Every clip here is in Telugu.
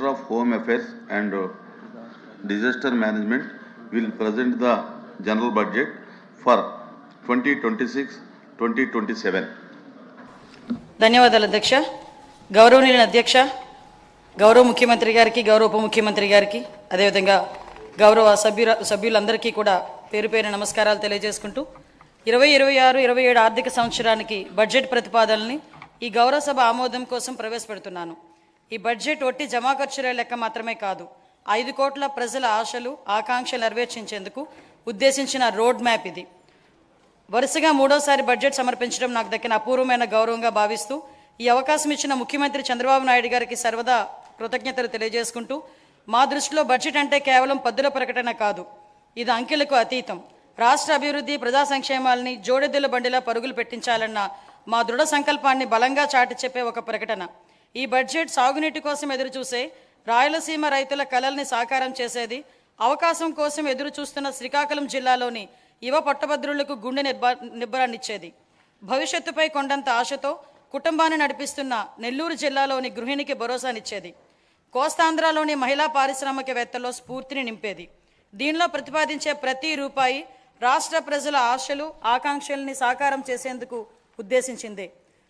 Minister of Home Affairs and Disaster Management will present the general budget for 2026-2027. ధన్యవాదాలు అధ్యక్ష. గౌరవనీయుల అధ్యక్ష, గౌరవ ముఖ్యమంత్రి గారికి, గౌరవ ఉప ముఖ్యమంత్రి గారికి, అదేవిధంగా గౌరవ సభ్యులందరికీ కూడా పేరు పేరు నమస్కారాలు తెలియజేసుకుంటూ 2026-27 ఆర్థిక సంవత్సరానికి బడ్జెట్ ప్రతిపాదనల్ని ఈ గౌరవ సభ ఆమోదం కోసం ప్రవేశపెడుతున్నాను. ఈ బడ్జెట్ ఒట్టి జమా ఖర్చుల లెక్క మాత్రమే కాదు, 5 కోట్ల ప్రజల ఆశలు ఆకాంక్షలు నెరవేర్చేందుకు ఉద్దేశించిన రోడ్ మ్యాప్ ఇది. వరుసగా మూడోసారి బడ్జెట్ సమర్పించడం నాకు దక్కిన అపూర్వమైన గౌరవంగా భావిస్తూ ఈ అవకాశం ఇచ్చిన ముఖ్యమంత్రి చంద్రబాబు నాయుడు గారికి సర్వదా కృతజ్ఞతలు తెలియజేసుకుంటూ, మా దృష్టిలో బడ్జెట్ అంటే కేవలం పద్దుల ప్రకటన కాదు, ఇది అంకెలకు అతీతం. రాష్ట్ర అభివృద్ధి, ప్రజా సంక్షేమాలని జోడెద్దుల బండిలా పరుగులు పెట్టించాలన్న మా దృఢ సంకల్పాన్ని బలంగా చాటి చెప్పే ఒక ప్రకటన. ఈ బడ్జెట్ సాగునీటి కోసం ఎదురుచూసే రాయలసీమ రైతుల కలల్ని సాకారం చేసేది, అవకాశం కోసం ఎదురు చూస్తున్న శ్రీకాకుళం జిల్లాలోని యువ పట్టభద్రులకు గుండె నిబ్బరాన్నిచ్చేది, భవిష్యత్తుపై కొండంత ఆశతో కుటుంబాన్ని నడిపిస్తున్న నెల్లూరు జిల్లాలోని గృహిణికి భరోసానిచ్చేది, కోస్తాంధ్రలోని మహిళా పారిశ్రామికవేత్తల్లో స్ఫూర్తిని నింపేది. దీనిలో ప్రతిపాదించే ప్రతి రూపాయి రాష్ట్ర ప్రజల ఆశలు ఆకాంక్షల్ని సాకారం చేసేందుకు ఉద్దేశించింది.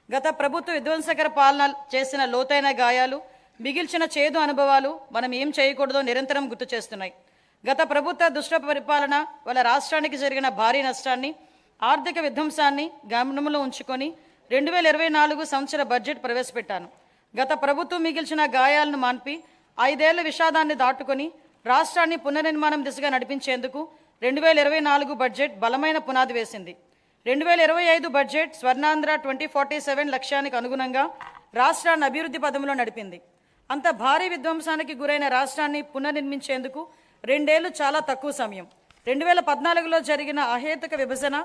గత ప్రభుత్వ విధ్వంసకర పాలన చేసిన లోతైన గాయాలు, మిగిల్చిన చేదు అనుభవాలు మనం ఏం చేయకూడదో నిరంతరం గుర్తు చేస్తున్నాయి. గత ప్రభుత్వ దుష్ట పరిపాలన వల్ల రాష్ట్రానికి జరిగిన భారీ నష్టాన్ని, ఆర్థిక విధ్వంసాన్ని గమనంలో ఉంచుకొని 2024 సంవత్సర బడ్జెట్ ప్రవేశపెట్టాను. గత ప్రభుత్వం మిగిల్చిన గాయాలను మాన్పి 5 ఏళ్ల విషాదాన్ని దాటుకొని రాష్ట్రాన్ని పునర్నిర్మాణం దిశగా నడిపించేందుకు 2024 బడ్జెట్ బలమైన పునాది వేసింది. 2025 బడ్జెట్ స్వర్ణాంధ్ర 2047 లక్ష్యానికి అనుగుణంగా రాష్ట్రాన్ని అభివృద్ధి పదంలో నడిపింది. అంత భారీ విధ్వంసానికి గురైన రాష్ట్రాన్ని పునర్నిర్మించేందుకు 2 ఏళ్లు చాలా తక్కువ సమయం. 2014లో జరిగిన అహేతుక విభజన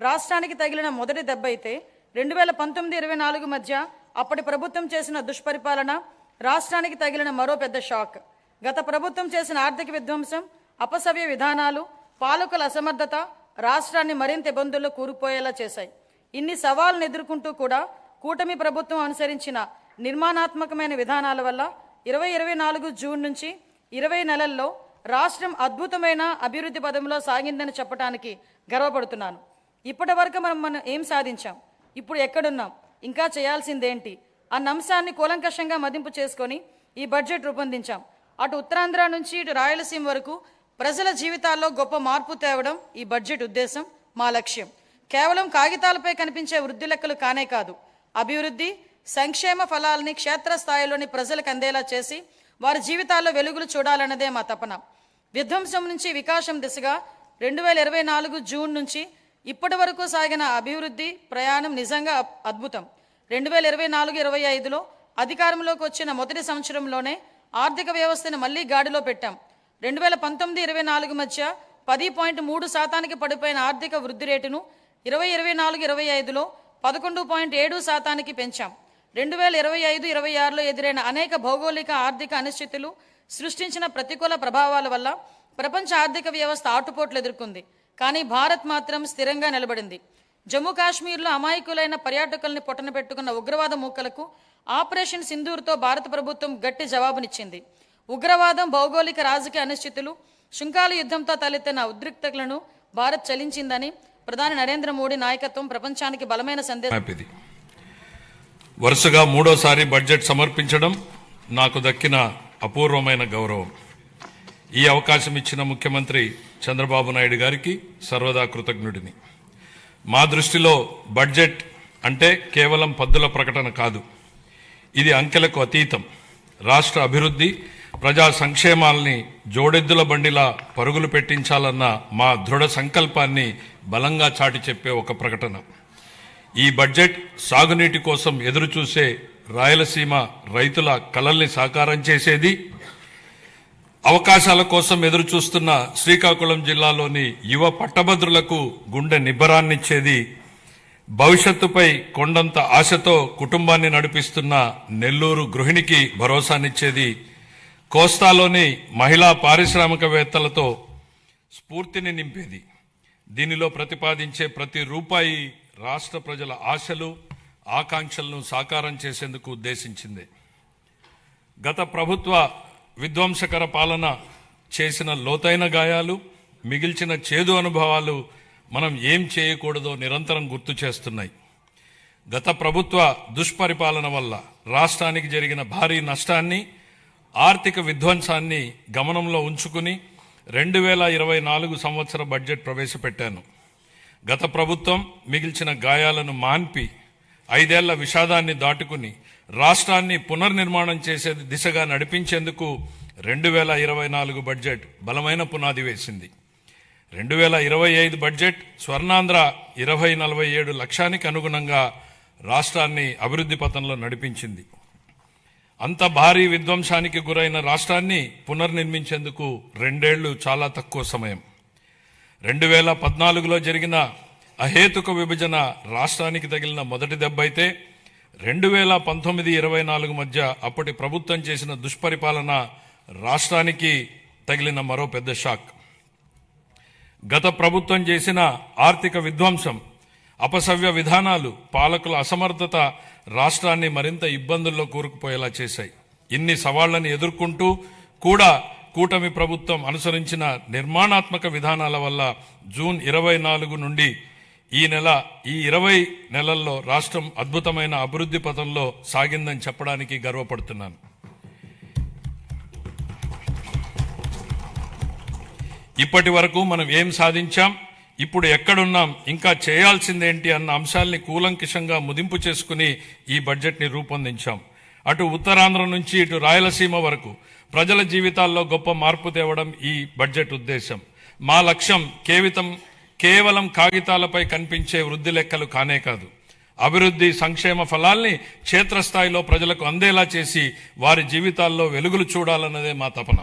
రాష్ట్రానికి తగిలిన మొదటి దెబ్బ అయితే, 2019-24 మధ్య అప్పటి ప్రభుత్వం చేసిన దుష్పరిపాలన రాష్ట్రానికి తగిలిన మరో పెద్ద షాక్. గత ప్రభుత్వం చేసిన ఆర్థిక విధ్వంసం, అపసవ్య విధానాలు, పాలకుల అసమర్థత రాష్ట్రాన్ని మరింత ఇబ్బందుల్లో కూరుకుపోయేలా చేశాయి. ఇన్ని సవాళ్లను ఎదుర్కొంటూ కూడా కూటమి ప్రభుత్వం అనుసరించిన నిర్మాణాత్మకమైన విధానాల వల్ల 2024 జూన్ నుంచి 20 నెలల్లో రాష్ట్రం అద్భుతమైన అభివృద్ధి పదంలో సాగిందని చెప్పడానికి గర్వపడుతున్నాను. ఇప్పటి వరకు మనం ఏం సాధించాం, ఇప్పుడు ఎక్కడున్నాం, ఇంకా చేయాల్సిందేంటి అన్న అంశాన్ని కూలంకషంగా మదింపు చేసుకొని ఈ బడ్జెట్ రూపొందించాం. అటు ఉత్తరాంధ్ర నుంచి ఇటు రాయలసీమ వరకు ప్రజల జీవితాల్లో గొప్ప మార్పు తేవడం ఈ బడ్జెట్ ఉద్దేశం, మా లక్ష్యం. కేవలం కాగితాలపై కనిపించే వృద్ధి లెక్కలు కానే కాదు, అభివృద్ధి సంక్షేమ ఫలాలని క్షేత్రస్థాయిలోని ప్రజలకు అందేలా చేసి వారి జీవితాల్లో వెలుగులు చూడాలన్నదే మా తపన. విధ్వంసం నుంచి వికాసం దిశగా 2024 జూన్ నుంచి ఇప్పటి వరకు సాగిన అభివృద్ధి ప్రయాణం నిజంగా అద్భుతం. 2024-25లో అధికారంలోకి వచ్చిన మొదటి సంవత్సరంలోనే ఆర్థిక వ్యవస్థను మళ్లీ గాడిలో పెట్టాం. 2019-24 మధ్య 10.3% పడిపోయిన ఆర్థిక వృద్ధి రేటును 2024-25లో 11.7% పెంచాం. 2025-26లో ఎదురైన అనేక భౌగోళిక ఆర్థిక అనిశ్చితులు సృష్టించిన ప్రతికూల ప్రభావాల వల్ల ప్రపంచ ఆర్థిక వ్యవస్థ ఆటుపోట్లు ఎదుర్కొంది. కానీ భారత్ మాత్రం స్థిరంగా నిలబడింది. జమ్మూ కాశ్మీర్లో అమాయకులైన పర్యాటకుల్ని పొట్టన పెట్టుకున్న ఉగ్రవాద మూకలకు ఆపరేషన్ సింధూర్తో భారత ప్రభుత్వం గట్టి జవాబునిచ్చింది. ఉగ్రవాదం, భౌగోళిక రాజకీయ అనిశ్చితులు, శుంకాల యుద్ధంతో తలెత్తిన ఉద్రిక్తతలను భారత్ చలించిందని ప్రధాని నరేంద్ర మోడీ నాయకత్వం ప్రపంచానికి బలమైన సందేశం. వరుసగా మూడోసారి బడ్జెట్ సమర్పించడం నాకు దక్కిన అపూర్వమైన గౌరవం. ఈ అవకాశం ఇచ్చిన ముఖ్యమంత్రి చంద్రబాబు నాయుడు గారికి సర్వదా కృతజ్ఞుడిని. మా దృష్టిలో బడ్జెట్ అంటే కేవలం పద్దుల ప్రకటన కాదు, ఇది అంకెలకు అతీతం. రాష్ట్ర అభివృద్ధి, ప్రజా సంక్షేమాల్ని జోడెద్దుల బండిలా పరుగులు పెట్టించాలన్న మా దృఢ సంకల్పాన్ని బలంగా చాటి చెప్పే ఒక ప్రకటన. ఈ బడ్జెట్ సాగునీటి కోసం ఎదురుచూసే రాయలసీమ రైతుల కలల్ని సాకారం చేసేది, అవకాశాల కోసం ఎదురుచూస్తున్న శ్రీకాకుళం జిల్లాలోని యువ పట్టభద్రులకు గుండె నిబ్బరాన్నిచ్చేది, భవిష్యత్తుపై కొండంత ఆశతో కుటుంబాన్ని నడిపిస్తున్న నెల్లూరు గృహిణికి భరోసానిచ్చేది, కోస్తాలోని మహిళా పారిశ్రామికవేత్తలతో స్ఫూర్తిని నింపేది. దీనిలో ప్రతిపాదించే ప్రతి రూపాయి రాష్ట్ర ప్రజల ఆశలు ఆకాంక్షలను సాకారం చేసేందుకు ఉద్దేశించింది. గత ప్రభుత్వ విధ్వంసకర పాలన చేసిన లోతైన గాయాలు, మిగిల్చిన చేదు అనుభవాలు మనం ఏం చేయకూడదో నిరంతరం గుర్తు చేస్తున్నాయి. గత ప్రభుత్వ దుష్పరిపాలన వల్ల రాష్ట్రానికి జరిగిన భారీ నష్టాన్ని, ఆర్థిక విధ్వంసాన్ని గమనంలో ఉంచుకుని 2024 సంవత్సర బడ్జెట్ ప్రవేశపెట్టాను. గత ప్రభుత్వం మిగిల్చిన గాయాలను మాన్పి 5 ఏళ్ల విషాదాన్ని దాటుకుని రాష్ట్రాన్ని పునర్నిర్మాణం చేసే దిశగా నడిపించేందుకు 2024 బడ్జెట్ బలమైన పునాది వేసింది. 2025 బడ్జెట్ స్వర్ణాంధ్ర 2047 లక్ష్యానికి అనుగుణంగా రాష్ట్రాన్ని అభివృద్ధి పథంలో నడిపించింది. అంత భారీ విధ్వంసానికి గురైన రాష్ట్రాన్ని పునర్నిర్మించేందుకు 2 ఏళ్లు చాలా తక్కువ సమయం. 2014లో జరిగిన అహేతుక విభజన రాష్ట్రానికి తగిలిన మొదటి దెబ్బ అయితే 2019-24 మధ్య అప్పటి ప్రభుత్వం చేసిన దుష్పరిపాలన రాష్ట్రానికి తగిలిన మరో పెద్ద షాక్. గత ప్రభుత్వం చేసిన ఆర్థిక విధ్వంసం, అపసవ్య విధానాలు, పాలకుల అసమర్థత రాష్ట్రాన్ని మరింత ఇబ్బందుల్లో కూరుకుపోయేలా చేశాయి. ఇన్ని సవాళ్లను ఎదుర్కొంటూ కూడా కూటమి ప్రభుత్వం అనుసరించిన నిర్మాణాత్మక విధానాల వల్ల జూన్ 24 నుండి ఈ 20 నెలల్లో రాష్ట్రం అద్భుతమైన అభివృద్ధి పథంలో సాగిందని చెప్పడానికి గర్వపడుతున్నాను. ఇప్పటి వరకు మనం ఏం సాధించాం, ఇప్పుడు ఎక్కడున్నాం, ఇంకా చేయాల్సిందేంటి అన్న అంశాల్ని కూలంకిషంగా ముదింపు చేసుకుని ఈ బడ్జెట్ని రూపొందించాం. అటు ఉత్తరాంధ్ర నుంచి ఇటు రాయలసీమ వరకు ప్రజల జీవితాల్లో గొప్ప మార్పు తేవడం ఈ బడ్జెట్ ఉద్దేశం. మా లక్ష్యం కేవలం కాగితాలపై కనిపించే వృద్ధి లెక్కలు కానే కాదు, అభివృద్ధి సంక్షేమ ఫలాల్ని క్షేత్రస్థాయిలో ప్రజలకు అందేలా చేసి వారి జీవితాల్లో వెలుగులు చూడాలన్నదే మా తపన.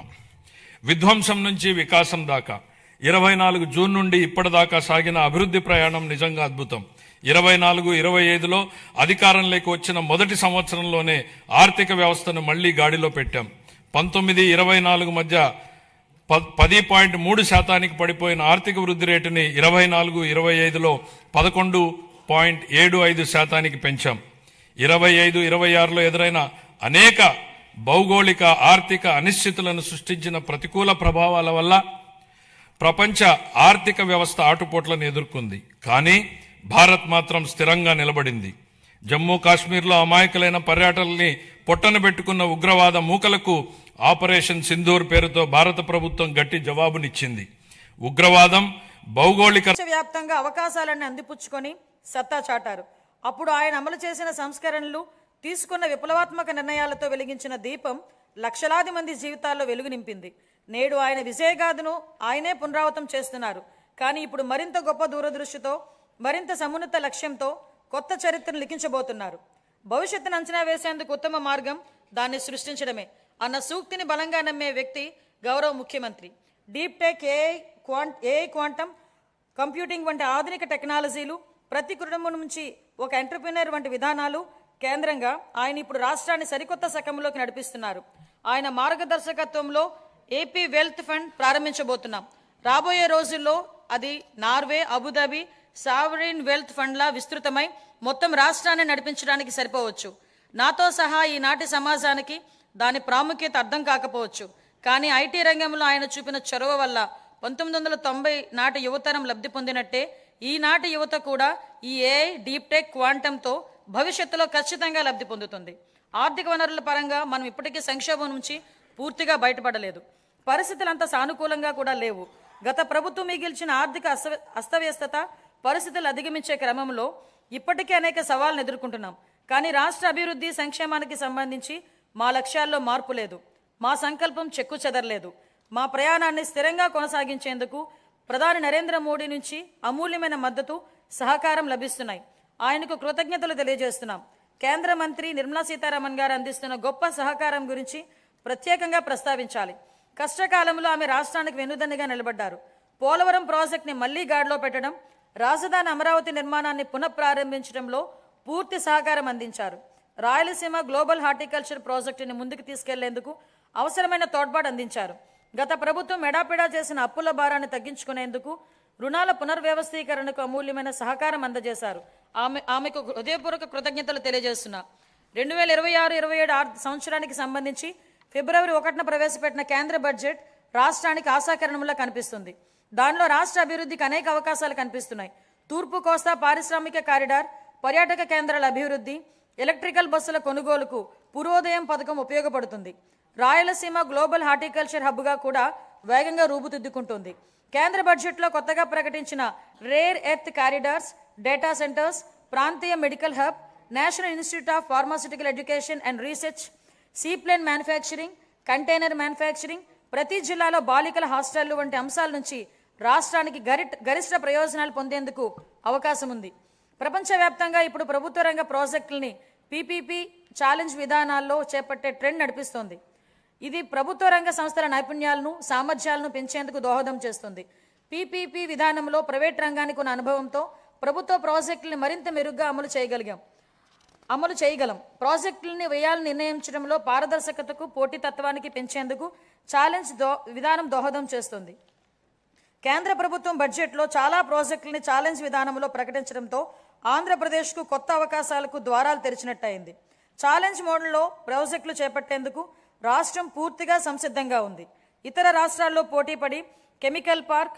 విధ్వంసం నుంచి వికాసం దాకా 24 జూన్ నుండి ఇప్పటిదాకా సాగిన అభివృద్ధి ప్రయాణం నిజంగా అద్భుతం. 24-25లో అధికారంలోకి వచ్చిన మొదటి సంవత్సరంలోనే ఆర్థిక వ్యవస్థను మళ్లీ గాడిలో పెట్టాం. 19-24 మధ్య 10.3% పడిపోయిన ఆర్థిక వృద్ధి రేటుని 24-25లో 11.75% పెంచాం. 25-26లో ఎదురైన అనేక భౌగోళిక ఆర్థిక అనిశ్చితులను సృష్టించిన ప్రతికూల ప్రభావాల వల్ల ప్రపంచ ఆర్థిక వ్యవస్థ ఆటుపోట్లను ఎదుర్కొంది. కానీ భారత్ మాత్రం స్థిరంగా నిలబడింది. జమ్మూ కాశ్మీర్లో అమాయకులైన పర్యాటకుల్ని పొట్టన పెట్టుకున్న ఉగ్రవాద మూకలకు ఆపరేషన్ సింధూర్ పేరుతో భారత ప్రభుత్వం గట్టి జవాబునిచ్చింది. ఉగ్రవాదం భౌగోళిక వ్యాప్తంగా అవకాశాలన్నీ అందిపుచ్చుకొని సత్తా చాటారు. అప్పుడు ఆయన అమలు చేసిన సంస్కరణలు, తీసుకున్న విప్లవాత్మక నిర్ణయాలతో వెలిగించిన దీపం లక్షలాది మంది జీవితాల్లో వెలుగు నింపింది. నేడు ఆయన విజయగాథను ఆయనే పునరావృతం చేస్తున్నారు. కానీ ఇప్పుడు మరింత గొప్ప దూరదృష్టితో, మరింత సమున్నత లక్ష్యంతో కొత్త చరిత్రను లిఖించబోతున్నారు. భవిష్యత్తును అంచనా వేసేందుకు ఉత్తమ మార్గం దాన్ని సృష్టించడమే అన్న సూక్తిని బలంగా నమ్మే వ్యక్తి గౌరవ ముఖ్యమంత్రి. Deep tech, AI, quantum computing వంటి ఆధునిక టెక్నాలజీలు, ప్రతి కుటుంబం నుంచి ఒక ఎంటర్ప్రినర్ వంటి విధానాలు కేంద్రంగా ఆయన ఇప్పుడు రాష్ట్రాన్ని సరికొత్త శకంలోకి నడిపిస్తున్నారు. ఆయన మార్గదర్శకత్వంలో ఏపీ వెల్త్ ఫండ్ ప్రారంభించబోతున్నాం. రాబోయే రోజుల్లో అది నార్వే, అబుదాబి సావరిన్ వెల్త్ ఫండ్లా విస్తృతమై మొత్తం రాష్ట్రాన్ని నడిపించడానికి సరిపోవచ్చు. నాతో సహా ఈనాటి సమాజానికి దాని ప్రాముఖ్యత అర్థం కాకపోవచ్చు. కానీ ఐటీ రంగంలో ఆయన చూపిన చొరవ వల్ల 1990 నాటి యువతరం లబ్ధి పొందినట్టే ఈనాటి యువత కూడా ఈ ఏఐ, డీప్ టెక్, క్వాంటంతో భవిష్యత్తులో ఖచ్చితంగా లబ్ధి పొందుతుంది. ఆర్థిక వనరుల పరంగా మనం ఇప్పటికీ సంక్షోభం నుంచి పూర్తిగా బయటపడలేదు. పరిస్థితులు అంత సానుకూలంగా కూడా లేవు. గత ప్రభుత్వం మిగిల్చిన ఆర్థిక అస్తవ్యస్తత పరిస్థితులు అధిగమించే క్రమంలో ఇప్పటికే అనేక సవాళ్లను ఎదుర్కొంటున్నాం. కానీ రాష్ట్ర అభివృద్ధి సంక్షేమానికి సంబంధించి మా లక్ష్యాల్లో మార్పు లేదు. మా సంకల్పం చెక్కు చెదరలేదు. మా ప్రయాణాన్ని స్థిరంగా కొనసాగించేందుకు ప్రధాని నరేంద్ర మోడీ నుంచి అమూల్యమైన మద్దతు, సహకారం లభిస్తున్నాయి. ఆయనకు కృతజ్ఞతలు తెలియజేస్తున్నాం. కేంద్ర మంత్రి నిర్మలా సీతారామన్ గారు అందిస్తున్న గొప్ప సహకారం గురించి ప్రత్యేకంగా ప్రస్తావించాలి. కష్టకాలంలో ఆమె రాష్ట్రానికి వెన్నుదన్నుగా నిలబడ్డారు. పోలవరం ప్రాజెక్టుని మళ్లీ గాడిలో పెట్టడం, రాజధాని అమరావతి నిర్మాణాన్ని పునఃప్రారంభించడంలో పూర్తి సహకారం అందించారు. రాయలసీమ గ్లోబల్ హార్టికల్చర్ ప్రాజెక్టుని ముందుకు తీసుకెళ్లేందుకు అవసరమైన తోడ్పాటు అందించారు. గత ప్రభుత్వం ఎడాపెడా చేసిన అప్పుల భారాన్ని తగ్గించుకునేందుకు రుణాల పునర్వ్యవస్థీకరణకు అమూల్యమైన సహకారం అందజేశారు. ఆమెకు హృదయపూర్వక కృతజ్ఞతలు తెలియజేస్తున్నా. 2026-27 సంవత్సరానికి సంబంధించి ఫిబ్రవరి 1న ప్రవేశపెట్టిన కేంద్ర బడ్జెట్ రాష్ట్రానికి ఆశాకిరణంలా కనిపిస్తుంది. దానిలో రాష్ట్ర అభివృద్ధికి అనేక అవకాశాలు కనిపిస్తున్నాయి. తూర్పు కోస్తా పారిశ్రామిక కారిడార్, పర్యాటక కేంద్రాల అభివృద్ధి, ఎలక్ట్రికల్ బస్సుల కొనుగోలుకు పూర్వోదయం పథకం ఉపయోగపడుతుంది. రాయలసీమ గ్లోబల్ హార్టికల్చర్ హబ్గా కూడా వేగంగా రూపుదిద్దుకుంటుంది. కేంద్ర బడ్జెట్లో కొత్తగా ప్రకటించిన rare earth corridors, data centres, ప్రాంతీయ medical hub, national institute of pharmaceutical education and research, seaplane manufacturing, container manufacturing, ప్రతి జిల్లాలో బాలికల హాస్టళ్లు వంటి అంశాల నుంచి రాష్ట్రానికి గరిష్ట ప్రయోజనాలు పొందేందుకు అవకాశం ఉంది. ప్రపంచవ్యాప్తంగా ఇప్పుడు ప్రభుత్వ రంగ ప్రాజెక్టుల్ని పీపీపీ ఛాలెంజ్ విధానాల్లో చేపట్టే ట్రెండ్ నడిపిస్తోంది. ఇది ప్రభుత్వ రంగ సంస్థల నైపుణ్యాలను, సామర్థ్యాలను పెంచేందుకు దోహదం చేస్తుంది. పీపీపీ విధానంలో ప్రైవేట్ రంగానికి ఉన్న అనుభవంతో ప్రభుత్వ ప్రాజెక్టుల్ని మరింత మెరుగ్గా అమలు చేయగలం. ప్రాజెక్టులని వ్యయాలను నిర్ణయించడంలో పారదర్శకతకు, పోటీతత్వానికి పెంచేందుకు ఛాలెంజ్ విధానం దోహదం చేస్తుంది. కేంద్ర ప్రభుత్వం బడ్జెట్లో చాలా ప్రాజెక్టులని ఛాలెంజ్ విధానంలో ప్రకటించడంతో ఆంధ్రప్రదేశ్కు కొత్త అవకాశాలకు ద్వారాలు తెరిచినట్టయింది. ఛాలెంజ్ మోడల్లో ప్రాజెక్టులు చేపట్టేందుకు రాష్ట్రం పూర్తిగా సంసిద్ధంగా ఉంది. ఇతర రాష్ట్రాల్లో పోటీపడి chemical park,